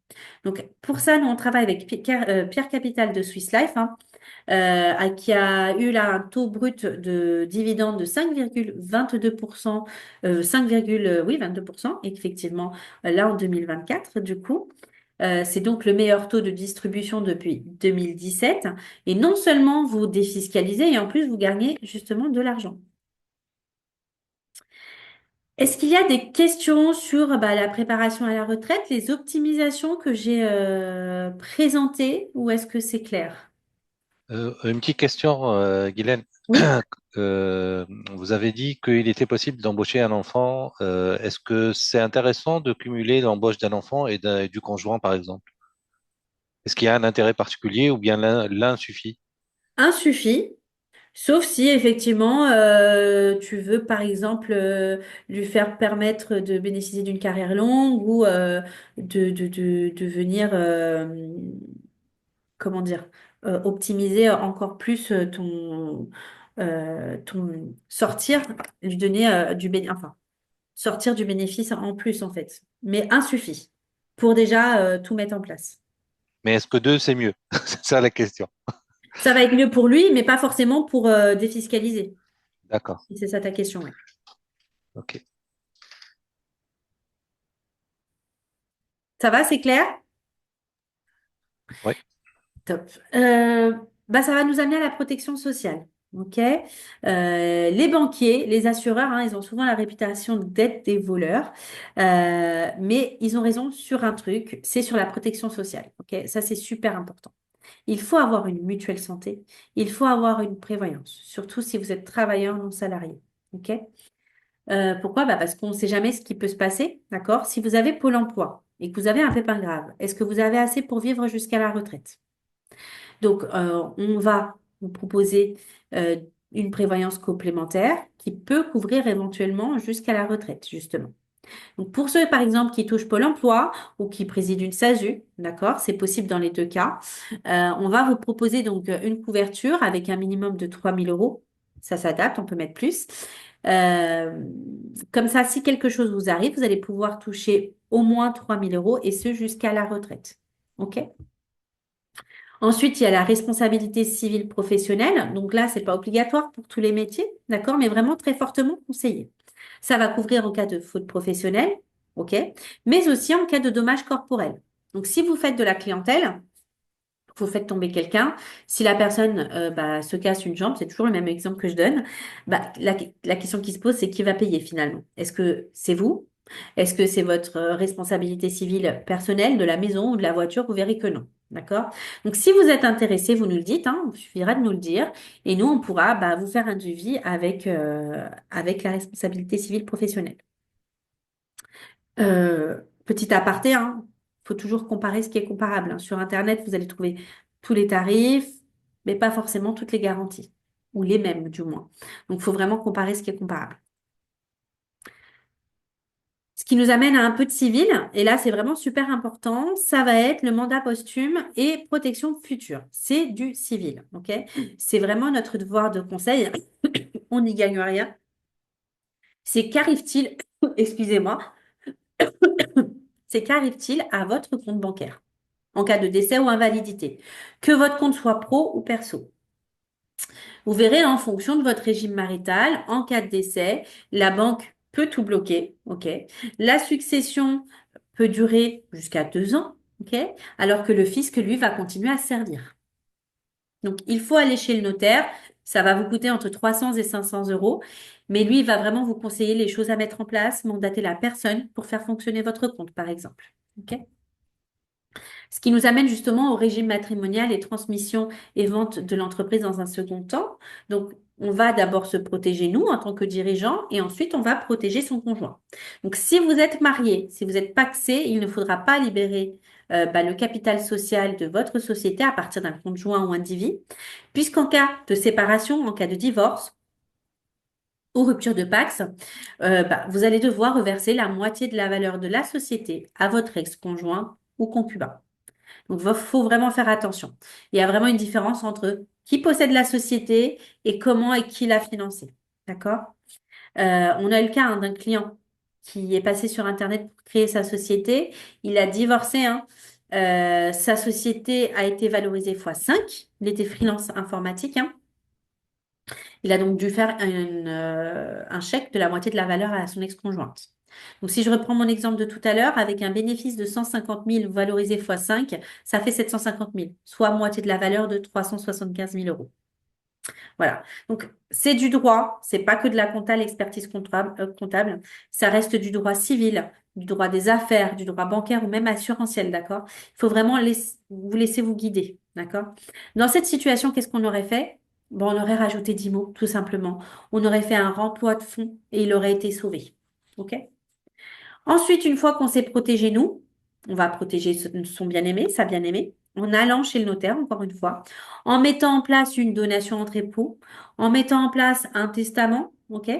Donc, pour ça, nous, on travaille avec Pierre Capital de Swiss Life, hein, qui a eu là un taux brut de dividende de 5,22%, 5, oui, 22%, effectivement, là en 2024, du coup. C'est donc le meilleur taux de distribution depuis 2017. Et non seulement vous défiscalisez, et en plus vous gagnez justement de l'argent. Est-ce qu'il y a des questions sur la préparation à la retraite, les optimisations que j'ai présentées, ou est-ce que c'est clair? Une petite question, Guylaine. Oui. Vous avez dit qu'il était possible d'embaucher un enfant. Est-ce que c'est intéressant de cumuler l'embauche d'un enfant et du conjoint, par exemple? Est-ce qu'il y a un intérêt particulier ou bien l'un suffit? Un suffit. Sauf si effectivement tu veux par exemple lui faire permettre de bénéficier d'une carrière longue ou de venir comment dire optimiser encore plus ton sortir, lui donner enfin sortir du bénéfice en plus en fait. Mais un suffit pour déjà tout mettre en place. Mais est-ce que deux, c'est mieux? C'est ça la question. Ça va être mieux pour lui, mais pas forcément pour défiscaliser. D'accord. Si c'est ça ta question, oui. OK. Ça va, c'est clair? Oui. Top. Ça va nous amener à la protection sociale. OK? Les banquiers, les assureurs, hein, ils ont souvent la réputation d'être des voleurs. Mais ils ont raison sur un truc, c'est sur la protection sociale. OK? Ça, c'est super important. Il faut avoir une mutuelle santé. Il faut avoir une prévoyance, surtout si vous êtes travailleur non salarié. OK? Pourquoi? Parce qu'on ne sait jamais ce qui peut se passer. D'accord? Si vous avez Pôle emploi et que vous avez un pépin grave, est-ce que vous avez assez pour vivre jusqu'à la retraite? Donc, on va vous proposer euh, une prévoyance complémentaire qui peut couvrir éventuellement jusqu'à la retraite, justement. Donc, pour ceux, par exemple, qui touchent Pôle emploi ou qui président une SASU, d'accord, c'est possible dans les deux cas, on va vous proposer donc une couverture avec un minimum de 3 000 euros. Ça s'adapte, on peut mettre plus. Euh, Comme ça, si quelque chose vous arrive, vous allez pouvoir toucher au moins 3 000 euros et ce jusqu'à la retraite. OK? Ensuite, il y a la responsabilité civile professionnelle. Donc là, c'est pas obligatoire pour tous les métiers, d'accord, mais vraiment très fortement conseillé. Ça va couvrir en cas de faute professionnelle, ok, mais aussi en cas de dommages corporels. Donc, si vous faites de la clientèle, vous faites tomber quelqu'un, si la personne se casse une jambe, c'est toujours le même exemple que je donne, la question qui se pose, c'est qui va payer finalement? Est-ce que c'est vous? Est-ce que c'est votre responsabilité civile personnelle de la maison ou de la voiture? Vous verrez que non. D'accord? Donc, si vous êtes intéressé, vous nous le dites, hein, il suffira de nous le dire, et nous, on pourra vous faire un devis avec la responsabilité civile professionnelle. Petit aparté, hein, faut toujours comparer ce qui est comparable, hein. Sur Internet, vous allez trouver tous les tarifs, mais pas forcément toutes les garanties, ou les mêmes du moins. Donc, il faut vraiment comparer ce qui est comparable. Ce qui nous amène à un peu de civil, et là, c'est vraiment super important, ça va être le mandat posthume et protection future. C'est du civil, ok? C'est vraiment notre devoir de conseil. On n'y gagne rien. C'est qu'arrive-t-il, excusez-moi, c'est qu'arrive-t-il à votre compte bancaire en cas de décès ou invalidité, que votre compte soit pro ou perso. Vous verrez en fonction de votre régime marital, en cas de décès, la banque peut tout bloquer, ok? La succession peut durer jusqu'à 2 ans, ok? Alors que le fisc, lui, va continuer à servir. Donc, il faut aller chez le notaire. Ça va vous coûter entre 300 et 500 euros. Mais lui, il va vraiment vous conseiller les choses à mettre en place, mandater la personne pour faire fonctionner votre compte, par exemple. OK? Ce qui nous amène justement au régime matrimonial et transmission et vente de l'entreprise dans un second temps. Donc, on va d'abord se protéger nous en tant que dirigeant et ensuite on va protéger son conjoint. Donc, si vous êtes marié, si vous êtes pacsé, il ne faudra pas libérer le capital social de votre société à partir d'un conjoint ou individu, puisqu'en cas de séparation, en cas de divorce, ou rupture de Pacs, vous allez devoir reverser la moitié de la valeur de la société à votre ex-conjoint ou concubin. Donc, il faut vraiment faire attention. Il y a vraiment une différence entre qui possède la société et comment et qui l'a financée. D'accord? On a eu le cas d'un client qui est passé sur Internet pour créer sa société. Il a divorcé, hein. Sa société a été valorisée x5. Il était freelance informatique, hein. Il a donc dû faire un chèque de la moitié de la valeur à son ex-conjointe. Donc, si je reprends mon exemple de tout à l'heure, avec un bénéfice de 150 000 valorisé x5, ça fait 750 000, soit moitié de la valeur de 375 000 euros. Voilà. Donc, c'est du droit, c'est pas que de la compta, l'expertise comptable. Ça reste du droit civil, du droit des affaires, du droit bancaire ou même assurantiel, d'accord? Il faut vraiment vous laisser vous guider, d'accord? Dans cette situation, qu'est-ce qu'on aurait fait? Bon, on aurait rajouté 10 mots, tout simplement. On aurait fait un remploi de fonds et il aurait été sauvé. OK? Ensuite, une fois qu'on s'est protégé, nous, on va protéger son bien-aimé, sa bien-aimée, en allant chez le notaire, encore une fois, en mettant en place une donation entre époux, en mettant en place un testament, ok?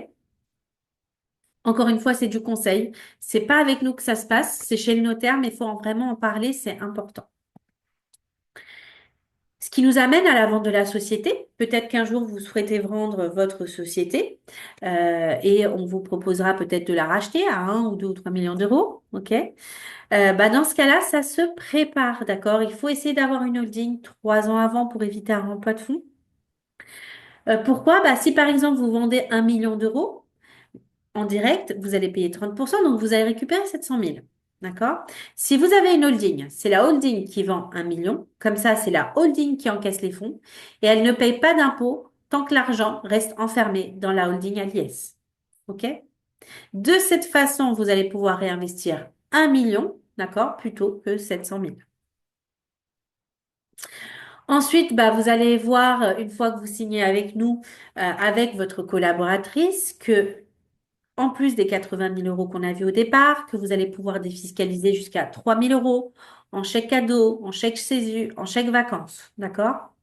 Encore une fois, c'est du conseil. C'est pas avec nous que ça se passe, c'est chez le notaire, mais il faut vraiment en parler, c'est important. Ce qui nous amène à la vente de la société. Peut-être qu'un jour, vous souhaitez vendre votre société et on vous proposera peut-être de la racheter à 1 ou 2 ou 3 millions d'euros. OK? Dans ce cas-là, ça se prépare, d'accord? Il faut essayer d'avoir une holding 3 ans avant pour éviter un remploi de fonds. Pourquoi? Si par exemple vous vendez 1 million d'euros en direct, vous allez payer 30%, donc vous allez récupérer 700 000. D'accord? Si vous avez une holding, c'est la holding qui vend 1 million. Comme ça, c'est la holding qui encaisse les fonds et elle ne paye pas d'impôt tant que l'argent reste enfermé dans la holding à l'IS. OK? De cette façon, vous allez pouvoir réinvestir 1 million, d'accord, plutôt que 700 000. Ensuite, vous allez voir, une fois que vous signez avec nous, avec votre collaboratrice, que en plus des 80 000 euros qu'on a vu au départ, que vous allez pouvoir défiscaliser jusqu'à 3 000 euros en chèque cadeau, en chèque CESU, en chèque vacances. D'accord?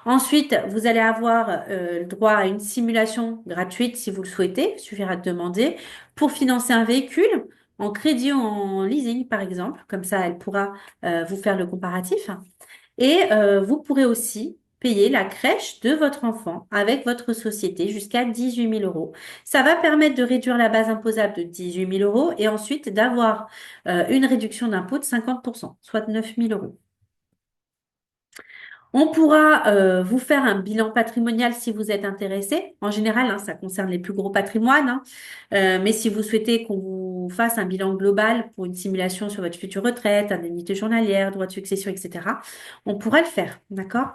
Ensuite, vous allez avoir le droit à une simulation gratuite si vous le souhaitez. Il suffira de demander pour financer un véhicule en crédit ou en leasing, par exemple. Comme ça, elle pourra vous faire le comparatif. Et vous pourrez aussi payer la crèche de votre enfant avec votre société jusqu'à 18 000 euros. Ça va permettre de réduire la base imposable de 18 000 euros et ensuite d'avoir une réduction d'impôt de 50%, soit 9 000 euros. On pourra vous faire un bilan patrimonial si vous êtes intéressé. En général, hein, ça concerne les plus gros patrimoines, hein. Mais si vous souhaitez qu'on vous fasse un bilan global pour une simulation sur votre future retraite, indemnité journalière, droit de succession, etc., on pourra le faire, d'accord?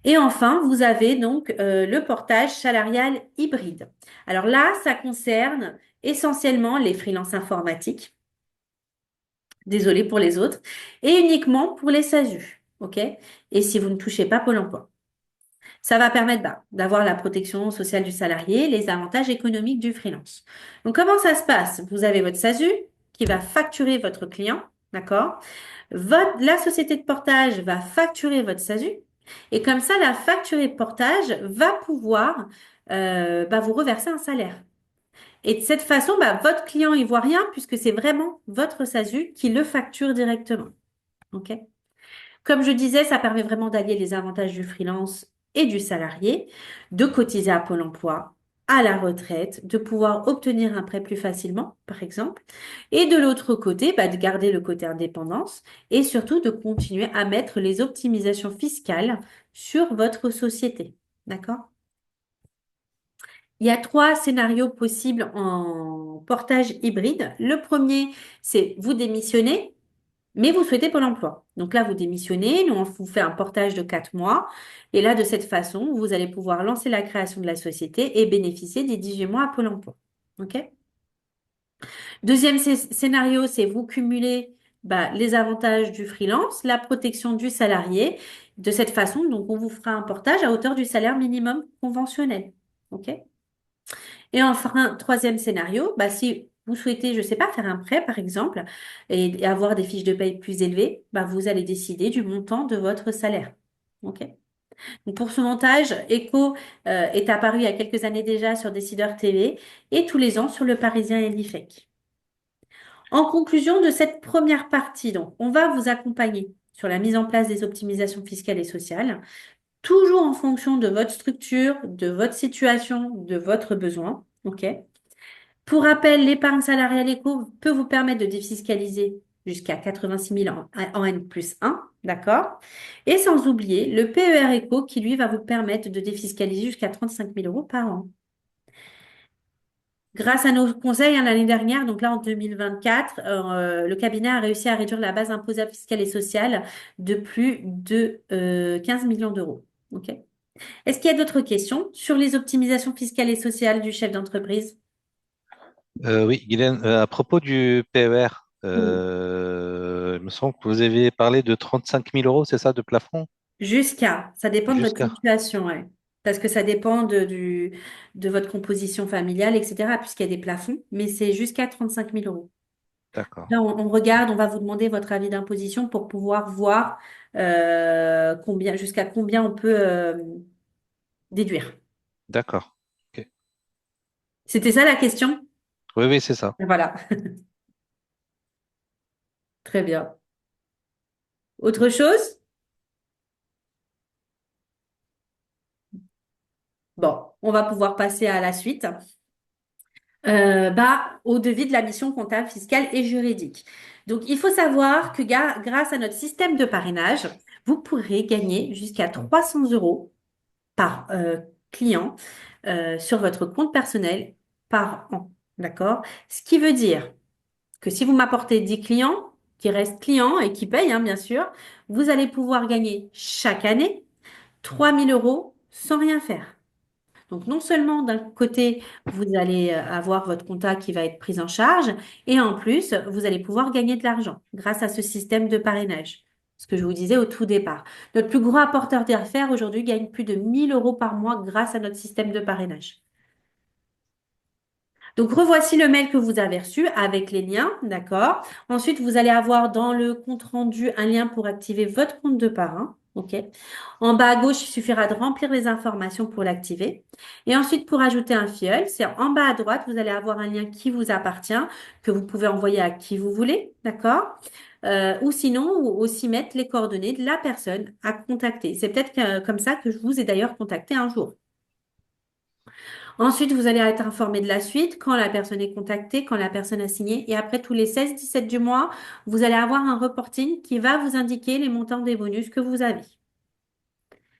Et enfin, vous avez donc le portage salarial hybride. Alors là, ça concerne essentiellement les freelances informatiques. Désolée pour les autres. Et uniquement pour les SASU. OK? Et si vous ne touchez pas Pôle emploi. Ça va permettre d'avoir la protection sociale du salarié, les avantages économiques du freelance. Donc, comment ça se passe? Vous avez votre SASU qui va facturer votre client, d'accord? La société de portage va facturer votre SASU. Et comme ça, la facturée de portage va pouvoir vous reverser un salaire. Et de cette façon, votre client, il voit rien puisque c'est vraiment votre SASU qui le facture directement. OK? Comme je disais, ça permet vraiment d'allier les avantages du freelance et du salarié, de cotiser à Pôle emploi, à la retraite, de pouvoir obtenir un prêt plus facilement, par exemple, et de l'autre côté, de garder le côté indépendance et surtout de continuer à mettre les optimisations fiscales sur votre société. D'accord? Il y a 3 scénarios possibles en portage hybride. Le premier, c'est vous démissionnez mais vous souhaitez Pôle emploi. Donc là, vous démissionnez, nous, on vous fait un portage de 4 mois. Et là, de cette façon, vous allez pouvoir lancer la création de la société et bénéficier des 18 mois à Pôle emploi. OK? Deuxième scénario, c'est vous cumulez les avantages du freelance, la protection du salarié. De cette façon, donc, on vous fera un portage à hauteur du salaire minimum conventionnel. OK? Et enfin, troisième scénario, si vous souhaitez, je ne sais pas, faire un prêt, par exemple, et avoir des fiches de paye plus élevées, vous allez décider du montant de votre salaire. OK? Donc, pour ce montage, Echo est apparu il y a quelques années déjà sur Décideur TV et tous les ans sur Le Parisien et l'IFEC. En conclusion de cette première partie, donc, on va vous accompagner sur la mise en place des optimisations fiscales et sociales, toujours en fonction de votre structure, de votre situation, de votre besoin. OK? Pour rappel, l'épargne salariale éco peut vous permettre de défiscaliser jusqu'à 86 000 en N+1, d'accord? Et sans oublier le PER éco qui, lui, va vous permettre de défiscaliser jusqu'à 35 000 euros par an. Grâce à nos conseils l'année dernière, donc là en 2024, le cabinet a réussi à réduire la base imposable fiscale et sociale de plus de 15 millions d'euros. OK? Est-ce qu'il y a d'autres questions sur les optimisations fiscales et sociales du chef d'entreprise? Oui, Guylaine, à propos du PER, Oui. il me semble que vous avez parlé de 35 000 euros, c'est ça, de plafond? Ça dépend de votre Jusqu'à. situation, ouais. Parce que ça dépend de votre composition familiale, etc., puisqu'il y a des plafonds, mais c'est jusqu'à 35 000 euros. D'accord, Là, on regarde, on va vous demander votre avis d'imposition pour pouvoir voir jusqu'à combien on peut déduire. d'accord. Ok. C'était ça la question? Oui, oui, c'est ça. Voilà, très bien. Autre chose? Bon, on va pouvoir passer à la suite. Au devis de la mission comptable, fiscale et juridique. Donc, il faut savoir que grâce à notre système de parrainage, vous pourrez gagner jusqu'à 300 euros par client sur votre compte personnel par an. D'accord? Ce qui veut dire que si vous m'apportez 10 clients, qui restent clients et qui payent, hein, bien sûr, vous allez pouvoir gagner chaque année 3 000 euros sans rien faire. Donc, non seulement d'un côté, vous allez avoir votre compta qui va être pris en charge, et en plus, vous allez pouvoir gagner de l'argent grâce à ce système de parrainage. Ce que je vous disais au tout départ. Notre plus gros apporteur d'affaires aujourd'hui gagne plus de 1 000 euros par mois grâce à notre système de parrainage. Donc, revoici le mail que vous avez reçu avec les liens, d'accord? Ensuite, vous allez avoir dans le compte-rendu un lien pour activer votre compte de parrain, OK? En bas à gauche, il suffira de remplir les informations pour l'activer. Et ensuite, pour ajouter un filleul, c'est en bas à droite, vous allez avoir un lien qui vous appartient, que vous pouvez envoyer à qui vous voulez, d'accord? Ou sinon, ou aussi mettre les coordonnées de la personne à contacter. C'est peut-être comme ça que je vous ai d'ailleurs contacté un jour. Ensuite, vous allez être informé de la suite, quand la personne est contactée, quand la personne a signé. Et après tous les 16-17 du mois, vous allez avoir un reporting qui va vous indiquer les montants des bonus que vous avez.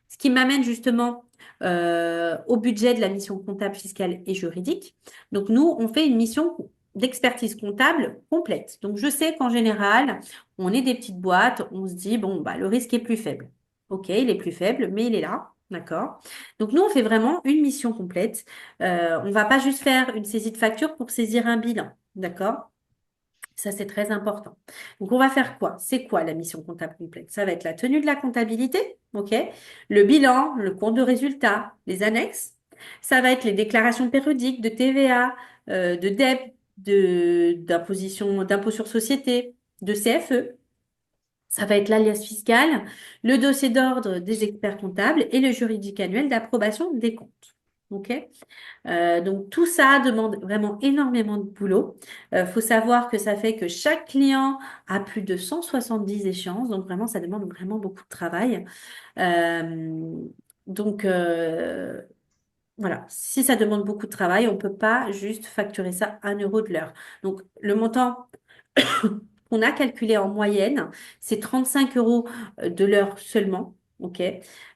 Ce qui m'amène justement au budget de la mission comptable, fiscale et juridique. Donc, nous, on fait une mission d'expertise comptable complète. Donc, je sais qu'en général, on est des petites boîtes, on se dit, bon, bah, le risque est plus faible. OK, il est plus faible, mais il est là. D'accord. Donc, nous, on fait vraiment une mission complète. On va pas juste faire une saisie de facture pour saisir un bilan. D'accord? Ça, c'est très important. Donc, on va faire quoi? C'est quoi la mission comptable complète? Ça va être la tenue de la comptabilité, OK? Le bilan, le compte de résultat, les annexes. Ça va être les déclarations périodiques de TVA, de DEP, d'imposition, d'impôt sur société, de CFE. Ça va être l'alias fiscal, le dossier d'ordre des experts comptables et le juridique annuel d'approbation des comptes. OK? Donc tout ça demande vraiment énormément de boulot. Faut savoir que ça fait que chaque client a plus de 170 échéances, donc vraiment ça demande vraiment beaucoup de travail. Euh, donc voilà, si ça demande beaucoup de travail, on peut pas juste facturer ça 1 euro de l'heure. Donc le montant qu'on a calculé en moyenne, c'est 35 euros de l'heure seulement. OK?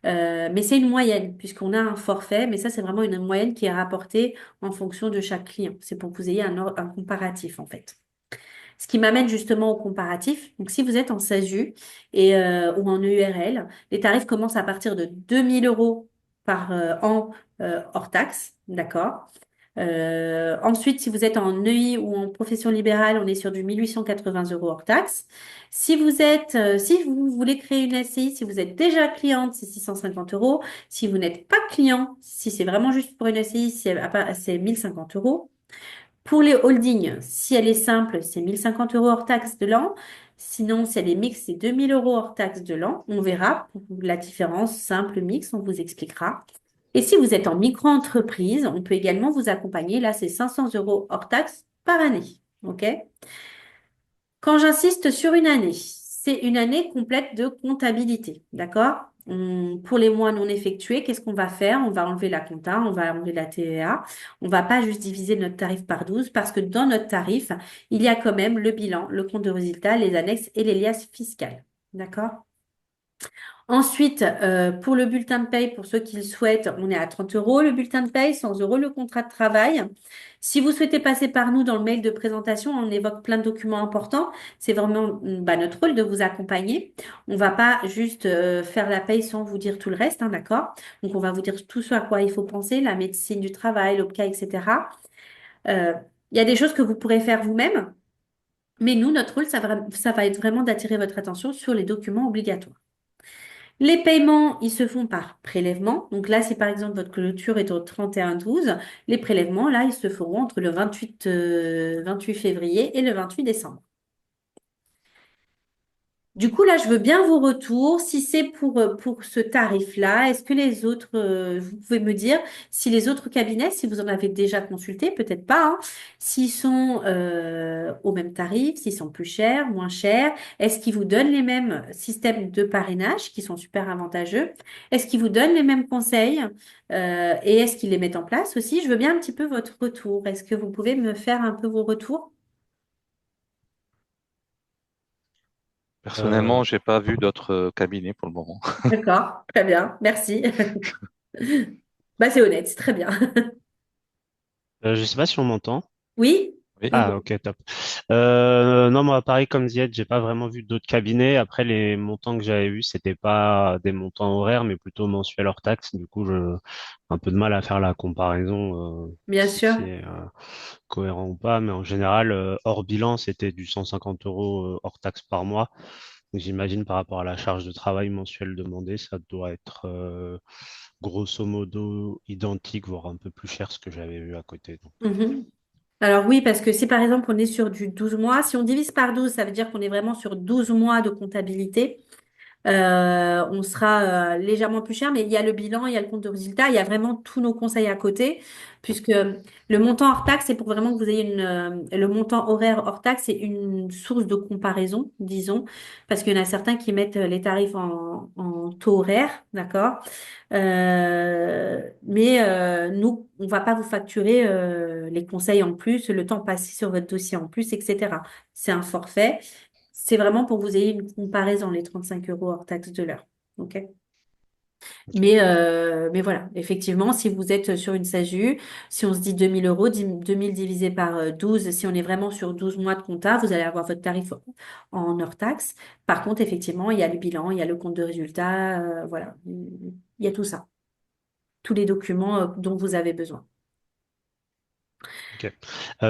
Mais c'est une moyenne, puisqu'on a un forfait, mais ça, c'est vraiment une moyenne qui est rapportée en fonction de chaque client. C'est pour que vous ayez un comparatif, en fait. Ce qui m'amène justement au comparatif. Donc, si vous êtes en SASU ou en EURL, les tarifs commencent à partir de 2 000 euros par an hors taxe. D'accord? Ensuite, si vous êtes en EI ou en profession libérale, on est sur du 1 880 euros hors taxe. Si vous voulez créer une SCI, si vous êtes déjà cliente, c'est 650 euros. Si vous n'êtes pas client, si c'est vraiment juste pour une SCI, c'est 1 050 euros. Pour les holdings, si elle est simple, c'est 1 050 euros hors taxe de l'an. Sinon, c'est les mix, c'est 2 000 € hors taxe de l'an. On verra pour la différence simple mix, on vous expliquera. Et si vous êtes en micro-entreprise, on peut également vous accompagner. Là, c'est 500 € hors taxe par année. OK? Quand j'insiste sur une année, c'est une année complète de comptabilité. D'accord? Pour les mois non effectués, qu'est-ce qu'on va faire? On va enlever la compta, on va enlever la TVA. On va pas juste diviser notre tarif par 12 parce que dans notre tarif, il y a quand même le bilan, le compte de résultat, les annexes et les liasses fiscales. D'accord? Ensuite, pour le bulletin de paye, pour ceux qui le souhaitent, on est à 30 € le bulletin de paye, 100 € le contrat de travail. Si vous souhaitez passer par nous dans le mail de présentation, on évoque plein de documents importants. C'est vraiment notre rôle de vous accompagner. On va pas juste faire la paye sans vous dire tout le reste, hein, d'accord? Donc, on va vous dire tout ce à quoi il faut penser, la médecine du travail, l'OPCA, etc. Euh, Il y a des choses que vous pourrez faire vous-même, mais nous, notre rôle, ça va être vraiment d'attirer votre attention sur les documents obligatoires. Les paiements, ils se font par prélèvement. Donc là, si par exemple votre clôture est au 31/12, les prélèvements, là, ils se feront entre le 28 février et le 28 décembre. Du coup, là, je veux bien vos retours. Si c'est pour ce tarif-là, est-ce que les autres, vous pouvez me dire si les autres cabinets, si vous en avez déjà consulté, peut-être pas, hein, s'ils sont au même tarif, s'ils sont plus chers, moins chers, est-ce qu'ils vous donnent les mêmes systèmes de parrainage qui sont super avantageux? Est-ce qu'ils vous donnent les mêmes conseils et est-ce qu'ils les mettent en place aussi? Je veux bien un petit peu votre retour. Est-ce que vous pouvez me faire un peu vos retours? Personnellement, j'ai pas vu d'autres cabinets pour le moment. D'accord, très bien, merci. Bah, c'est honnête, c'est très bien. Je sais pas si on m'entend. Oui? Oui. On Ah, ok, top. Non, moi, pareil, comme Ziad, j'ai pas vraiment vu d'autres cabinets. Après, les montants que j'avais vus, c'était pas des montants horaires, mais plutôt mensuels hors taxe. Du coup, un peu de mal à faire la comparaison, Bien si sûr. c'est cohérent ou pas. Mais en général, hors bilan, c'était du 150 € hors taxe par mois. Donc, j'imagine par rapport à la charge de travail mensuelle demandée, ça doit être grosso modo identique, voire un peu plus cher ce que j'avais vu à côté. Donc, Mhm. Alors oui, parce que si par exemple on est sur du 12 mois, si on divise par 12, ça veut dire qu'on est vraiment sur 12 mois de comptabilité. On sera légèrement plus cher, mais il y a le bilan, il y a le compte de résultat, il y a vraiment tous nos conseils à côté, puisque le montant hors taxe, c'est pour vraiment que vous ayez le montant horaire hors taxe, c'est une source de comparaison, disons, parce qu'il y en a certains qui mettent les tarifs en taux horaire, d'accord? Mais nous, on va pas vous facturer les conseils en plus, le temps passé sur votre dossier en plus, etc. C'est un forfait. C'est vraiment pour que vous ayez une comparaison, les 35 € hors taxe de l'heure. OK? ok. Mais voilà, effectivement, si vous êtes sur une SASU, si on se dit 2 000 €, 2 000 divisé par 12, si on est vraiment sur 12 mois de compta, vous allez avoir votre tarif en hors taxe. Par contre, effectivement, il y a le bilan, il y a le compte de résultat, voilà, il y a tout ça, tous les documents dont vous avez besoin. Ok.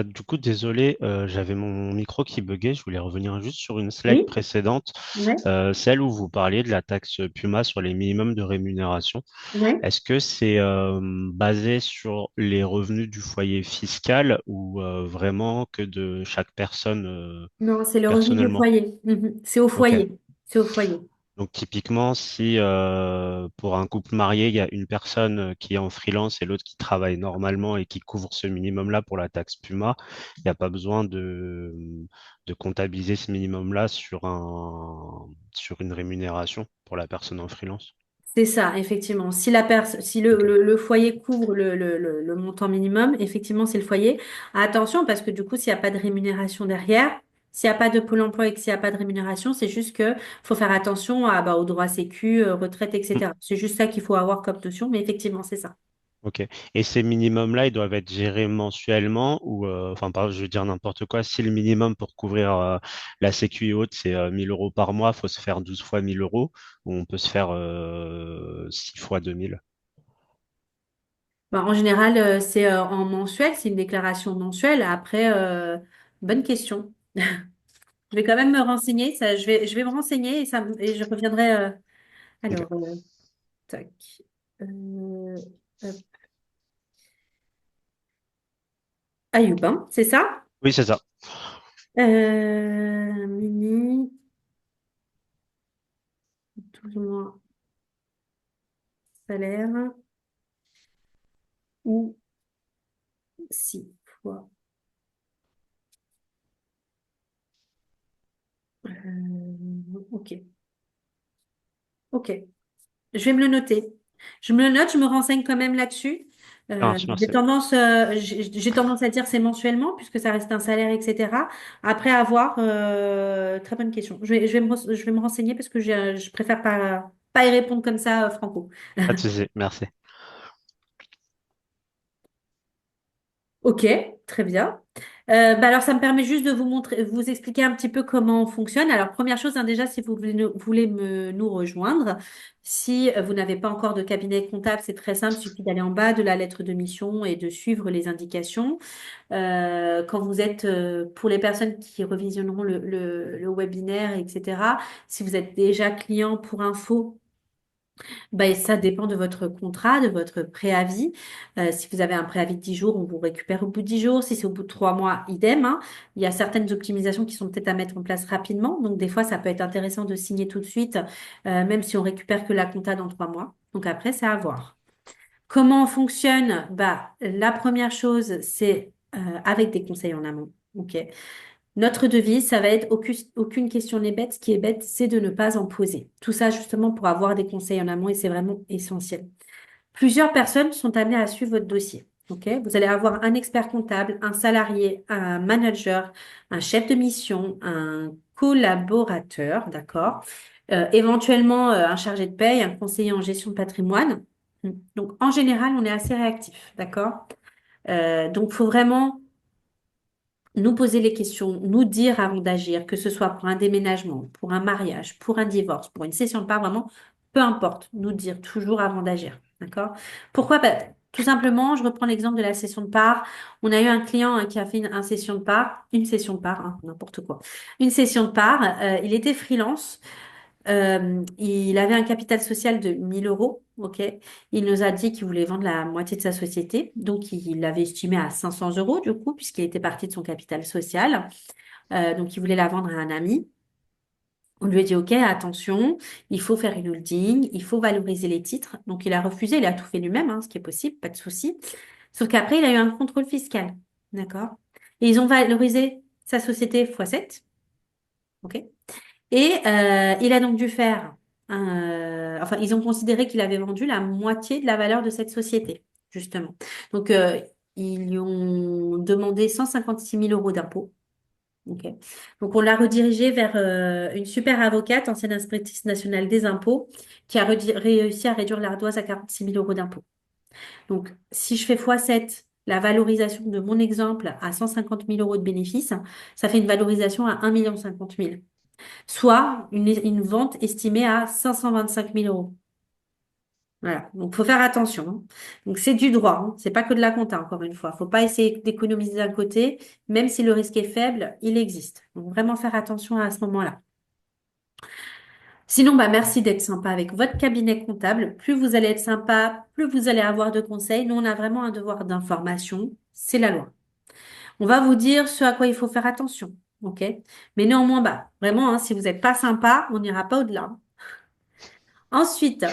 Du coup, désolé, j'avais mon micro qui buguait. Je voulais revenir juste sur une slide Oui? précédente, Ouais, celle où vous parliez de la taxe Puma sur les minimums de rémunération. ouais. Est-ce que c'est basé sur les revenus du foyer fiscal ou vraiment que de chaque personne Non, c'est le revenu du personnellement? foyer. Mhm. C'est au Ok. foyer. C'est au foyer. Donc typiquement, si pour un couple marié, il y a une personne qui est en freelance et l'autre qui travaille normalement et qui couvre ce minimum-là pour la taxe Puma, il n'y a pas besoin de comptabiliser ce minimum-là sur une rémunération pour la personne en freelance. C'est ça, effectivement. Si Ok. le foyer couvre le montant minimum, effectivement, c'est le foyer. Attention, parce que du coup, s'il n'y a pas de rémunération derrière, s'il n'y a pas de pôle emploi et que s'il n'y a pas de rémunération, c'est juste que faut faire attention aux droits sécu, retraite, Mm. etc. C'est juste ça qu'il faut avoir comme notion, mais effectivement, c'est ça. Ok. Et ces minimums-là, ils doivent être gérés mensuellement ou, enfin, je veux dire n'importe quoi. Si le minimum pour couvrir la sécu et autres, c'est 1000 € par mois, faut se faire 12 fois 1000 € ou on peut se faire 6 fois 2000. Bah, en général, c'est en mensuel, c'est une déclaration mensuelle. Après, bonne question. Je vais quand même me renseigner. Ça, je vais me renseigner et je reviendrai. Ok. Alors, tac. Euh, hop. Ayoub, hein, c'est ça? Oui, c'est ça. Mimi. plus ou moins salaire ou 6 fois. Ok, ok. Je vais me le noter. Je me le note, je me renseigne quand même là-dessus. Alors, merci. J'ai tendance à dire c'est mensuellement puisque ça reste un salaire, etc. Après avoir, très bonne question. Je vais me renseigner parce que je préfère pas y répondre comme ça, franco. Pas de souci, merci. Ok, très bien. Alors, ça me permet juste de vous montrer, vous expliquer un petit peu comment on fonctionne. Alors, première chose, hein, déjà, si vous voulez nous rejoindre, si vous n'avez pas encore de cabinet comptable, c'est très simple, il suffit d'aller en bas de la lettre de mission et de suivre les indications. Quand vous êtes, pour les personnes qui revisionneront le webinaire, etc., si vous êtes déjà client pour info, bah, ça dépend de votre contrat, de votre préavis. Si vous avez un préavis de 10 jours, on vous récupère au bout de 10 jours. Si c'est au bout de 3 mois, idem, hein. Il y a certaines optimisations qui sont peut-être à mettre en place rapidement. Donc, des fois, ça peut être intéressant de signer tout de suite, même si on récupère que la compta dans 3 mois. Donc, après, c'est à voir. Comment on fonctionne? Bah, la première chose, c'est avec des conseils en amont. OK. Notre devise, ça va être aucune question n'est bête. Ce qui est bête, c'est de ne pas en poser. Tout ça justement pour avoir des conseils en amont et c'est vraiment essentiel. Plusieurs personnes sont amenées à suivre votre dossier. Ok. Vous allez avoir un expert comptable, un salarié, un manager, un chef de mission, un collaborateur, d'accord? Éventuellement un chargé de paye, un conseiller en gestion de patrimoine. Donc en général, on est assez réactif, d'accord? Donc, il faut vraiment nous poser les questions, nous dire avant d'agir, que ce soit pour un déménagement, pour un mariage, pour un divorce, pour une cession de part, vraiment, peu importe, nous dire toujours avant d'agir. D'accord? Pourquoi? Bah, tout simplement, je reprends l'exemple de la cession de part. On a eu un client qui a fait session de part, une session de part, hein, n'importe quoi. Une session de part, il était freelance. Il avait un capital social de 1000 euros, ok. Il nous a dit qu'il voulait vendre la moitié de sa société, donc il l'avait estimé à 500 euros du coup, puisqu'il était parti de son capital social. Donc il voulait la vendre à un ami. On lui a dit, ok, attention, il faut faire une holding, il faut valoriser les titres. Donc il a refusé, il a tout fait lui-même, hein, ce qui est possible, pas de souci. Sauf qu'après, il a eu un contrôle fiscal, d'accord. Et ils ont valorisé sa société x7, ok. Et il a donc dû faire, enfin, ils ont considéré qu'il avait vendu la moitié de la valeur de cette société, justement. Donc, ils lui ont demandé 156 000 euros d'impôts. Ok. Donc, on l'a redirigé vers une super avocate, ancienne inspectrice nationale des impôts, qui a réussi à réduire l'ardoise à 46 000 euros d'impôts. Donc, si je fais x7, la valorisation de mon exemple à 150 000 euros de bénéfices, ça fait une valorisation à 1 50 000 soit une vente estimée à 525 000 euros. Voilà, donc faut faire attention, hein. Donc c'est du droit, hein. C'est pas que de la compta, encore une fois. Faut pas essayer d'économiser d'un côté, même si le risque est faible, il existe. Donc vraiment faire attention à ce moment-là. Sinon, bah merci d'être sympa avec votre cabinet comptable. Plus vous allez être sympa, plus vous allez avoir de conseils. Nous, on a vraiment un devoir d'information. C'est la loi. On va vous dire ce à quoi il faut faire attention. OK? Mais néanmoins, bah, vraiment, hein, si vous n'êtes pas sympa, on n'ira pas au-delà. Ensuite,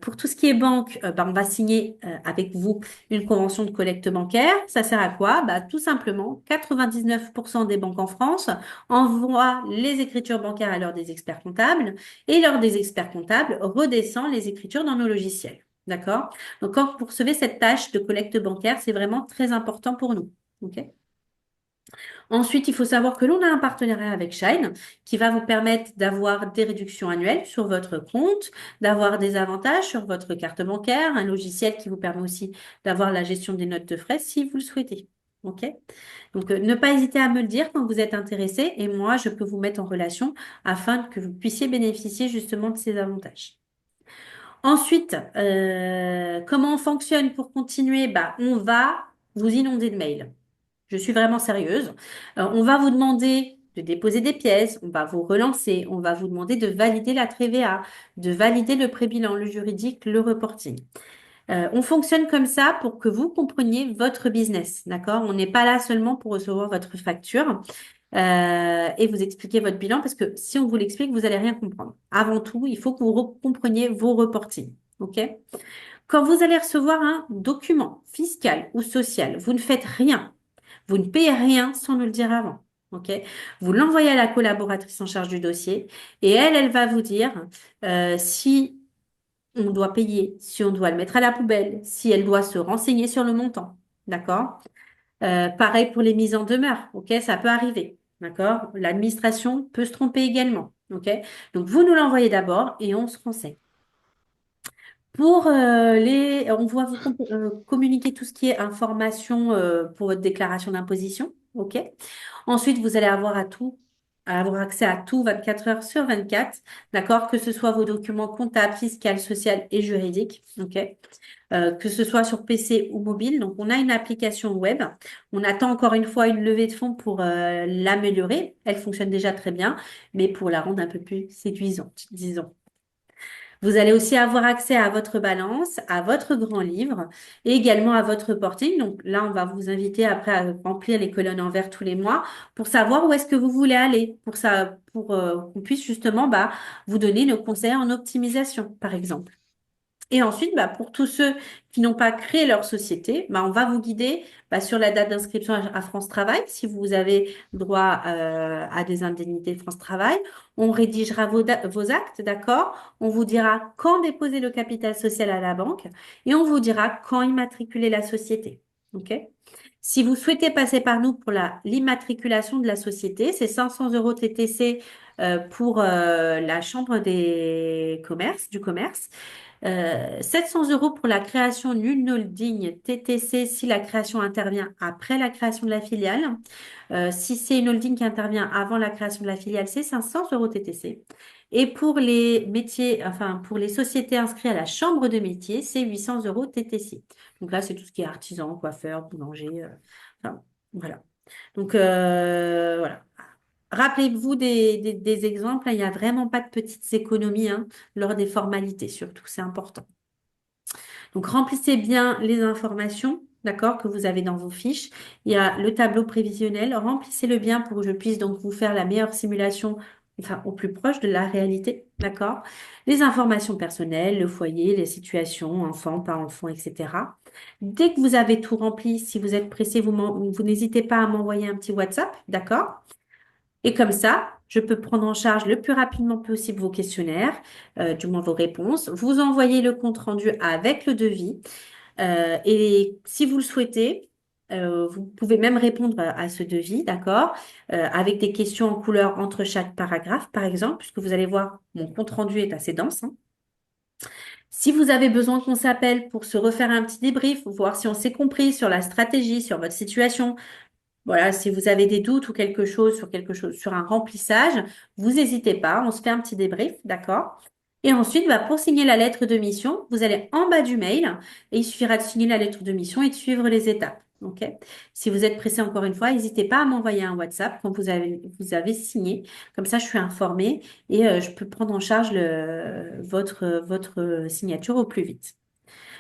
pour tout ce qui est banque, bah, on va signer avec vous une convention de collecte bancaire. Ça sert à quoi? Bah, tout simplement, 99% des banques en France envoient les écritures bancaires à l'heure des experts comptables et l'heure des experts comptables redescend les écritures dans nos logiciels. D'accord? Donc, quand vous recevez cette tâche de collecte bancaire, c'est vraiment très important pour nous. OK? Ensuite, il faut savoir que l'on a un partenariat avec Shine qui va vous permettre d'avoir des réductions annuelles sur votre compte, d'avoir des avantages sur votre carte bancaire, un logiciel qui vous permet aussi d'avoir la gestion des notes de frais si vous le souhaitez. OK? Donc, ne pas hésiter à me le dire quand vous êtes intéressé et moi, je peux vous mettre en relation afin que vous puissiez bénéficier justement de ces avantages. Ensuite, comment on fonctionne pour continuer? Bah, on va vous inonder de mails. Je suis vraiment sérieuse. On va vous demander de déposer des pièces, on va vous relancer, on va vous demander de valider la TVA, de valider le pré-bilan, le juridique, le reporting. On fonctionne comme ça pour que vous compreniez votre business, d'accord? On n'est pas là seulement pour recevoir votre facture. et vous expliquez votre bilan parce que si on vous l'explique, vous allez rien comprendre. Avant tout, il faut que vous compreniez vos reportings. OK? Quand vous allez recevoir un document fiscal ou social, vous ne faites rien. Vous ne payez rien sans nous le dire avant. OK? Vous l'envoyez à la collaboratrice en charge du dossier et elle va vous dire si on doit payer, si on doit le mettre à la poubelle, si elle doit se renseigner sur le montant. D'accord? Pareil pour les mises en demeure. OK? Ça peut arriver. D'accord? L'administration peut se tromper également. OK? Donc, vous nous l'envoyez d'abord et on se renseigne. On va vous communiquer tout ce qui est information pour votre déclaration d'imposition. OK? Ensuite, vous allez avoir accès à tout 24 heures sur 24. D'accord? Que ce soit vos documents comptables, fiscaux, sociaux et juridiques. OK? Que ce soit sur PC ou mobile. Donc, on a une application web. On attend encore une fois une levée de fonds pour l'améliorer. Elle fonctionne déjà très bien, mais pour la rendre un peu plus séduisante, disons. Vous allez aussi avoir accès à votre balance, à votre grand livre et également à votre reporting. Donc là, on va vous inviter après à remplir les colonnes en vert tous les mois pour savoir où est-ce que vous voulez aller, pour ça, pour qu'on puisse justement vous donner nos conseils en optimisation, par exemple. Et ensuite, pour tous ceux qui n'ont pas créé leur société, on va vous guider sur la date d'inscription à France Travail, si vous avez droit à des indemnités France Travail. On rédigera vos actes, d'accord? On vous dira quand déposer le capital social à la banque et on vous dira quand immatriculer la société. OK? Si vous souhaitez passer par nous pour l'immatriculation de la société, c'est 500 euros TTC pour la Chambre des commerces, du commerce. 700 euros pour la création d'une holding TTC si la création intervient après la création de la filiale. Si c'est une holding qui intervient avant la création de la filiale, c'est 500 euros TTC. Et pour les métiers, enfin pour les sociétés inscrites à la chambre de métier, c'est 800 euros TTC. Donc là, c'est tout ce qui est artisan, coiffeur, boulanger. Enfin, voilà. Donc voilà. Rappelez-vous des exemples, hein, il n'y a vraiment pas de petites économies lors des formalités, surtout, c'est important. Donc, remplissez bien les informations, d'accord, que vous avez dans vos fiches. Il y a le tableau prévisionnel. Remplissez-le bien pour que je puisse donc vous faire la meilleure simulation, enfin, au plus proche de la réalité, d'accord? Les informations personnelles, le foyer, les situations, enfants, pas enfants, etc. Dès que vous avez tout rempli, si vous êtes pressé, vous n'hésitez pas à m'envoyer un petit WhatsApp, d'accord? Et comme ça, je peux prendre en charge le plus rapidement possible vos questionnaires, du moins vos réponses. Vous envoyez le compte-rendu avec le devis. Et si vous le souhaitez, vous pouvez même répondre à ce devis, d'accord, avec des questions en couleur entre chaque paragraphe, par exemple, puisque vous allez voir, mon compte-rendu est assez dense, hein. Si vous avez besoin qu'on s'appelle pour se refaire un petit débrief, voir si on s'est compris sur la stratégie, sur votre situation, voilà, si vous avez des doutes ou quelque chose, sur un remplissage, vous n'hésitez pas, on se fait un petit débrief, d'accord? Et ensuite, pour signer la lettre de mission, vous allez en bas du mail et il suffira de signer la lettre de mission et de suivre les étapes. OK? Si vous êtes pressé encore une fois, n'hésitez pas à m'envoyer un WhatsApp quand vous avez signé. Comme ça, je suis informée et je peux prendre en charge votre signature au plus vite.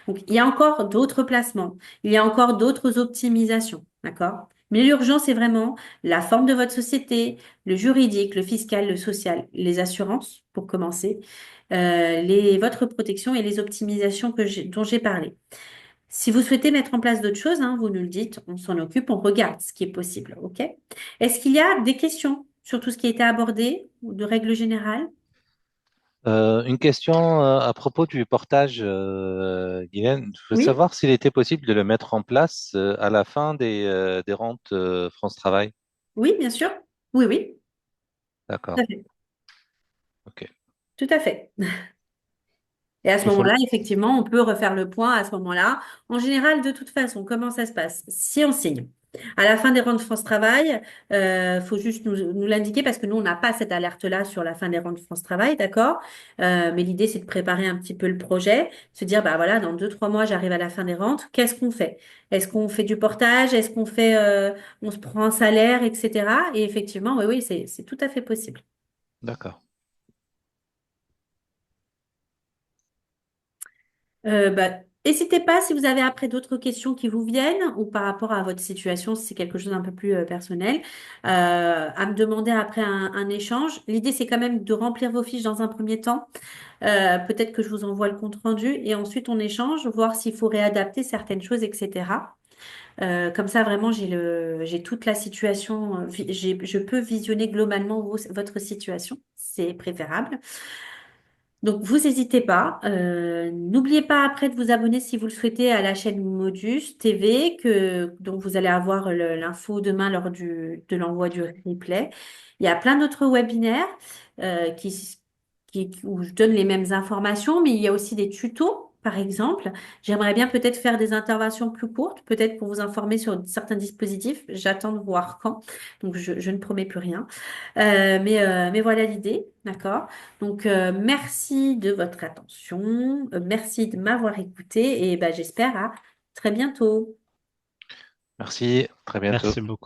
Donc, il y a encore d'autres placements, il y a encore d'autres optimisations, d'accord? Mais l'urgence est vraiment la forme de votre société, le juridique, le fiscal, le social, les assurances, pour commencer, votre protection et les optimisations dont j'ai parlé. Si vous souhaitez mettre en place d'autres choses, vous nous le dites, on s'en occupe, on regarde ce qui est possible, OK? Est-ce qu'il y a des questions sur tout ce qui a été abordé, ou de règle générale? Une question à propos du portage, Guylaine. Je veux Oui? savoir s'il était possible de le mettre en place à la fin des rentes France Travail. Oui, bien sûr. Oui, oui, tout D'accord. à fait. OK. Tout à fait. Et à ce Il faut moment-là, effectivement, on peut refaire le point à ce moment-là. En général, de toute façon, comment ça se passe? Si on signe, à la fin des rentes France Travail, faut juste nous l'indiquer parce que nous, on n'a pas cette alerte-là sur la fin des rentes France Travail, d'accord? Mais l'idée, c'est de préparer un petit peu le projet, se dire, bah voilà, dans 2, 3 mois, j'arrive à la fin des rentes. Qu'est-ce qu'on fait? Est-ce qu'on fait du portage? Est-ce qu'on fait, on se prend un salaire, etc. Et effectivement, oui, oui, c'est tout à fait possible. D'accord. Euh, bah, N'hésitez pas si vous avez après d'autres questions qui vous viennent ou par rapport à votre situation, si c'est quelque chose d'un peu plus personnel, à me demander après un échange. L'idée, c'est quand même de remplir vos fiches dans un premier temps. Peut-être que je vous envoie le compte-rendu et ensuite on échange, voir s'il faut réadapter certaines choses, etc. Comme ça, vraiment, j'ai toute la situation, je peux visionner globalement votre situation. C'est préférable. Donc, vous n'hésitez pas. N'oubliez pas après de vous abonner si vous le souhaitez à la chaîne Modus TV, dont vous allez avoir l'info demain lors de l'envoi du replay. Il y a plein d'autres webinaires où je donne les mêmes informations, mais il y a aussi des tutos. Par exemple, j'aimerais bien peut-être faire des interventions plus courtes, peut-être pour vous informer sur certains dispositifs. J'attends de voir quand, donc je ne promets plus rien. Mais voilà l'idée, d'accord? Donc, merci de votre attention, merci de m'avoir écouté et ben, j'espère à très bientôt. Merci, très bientôt. Merci beaucoup.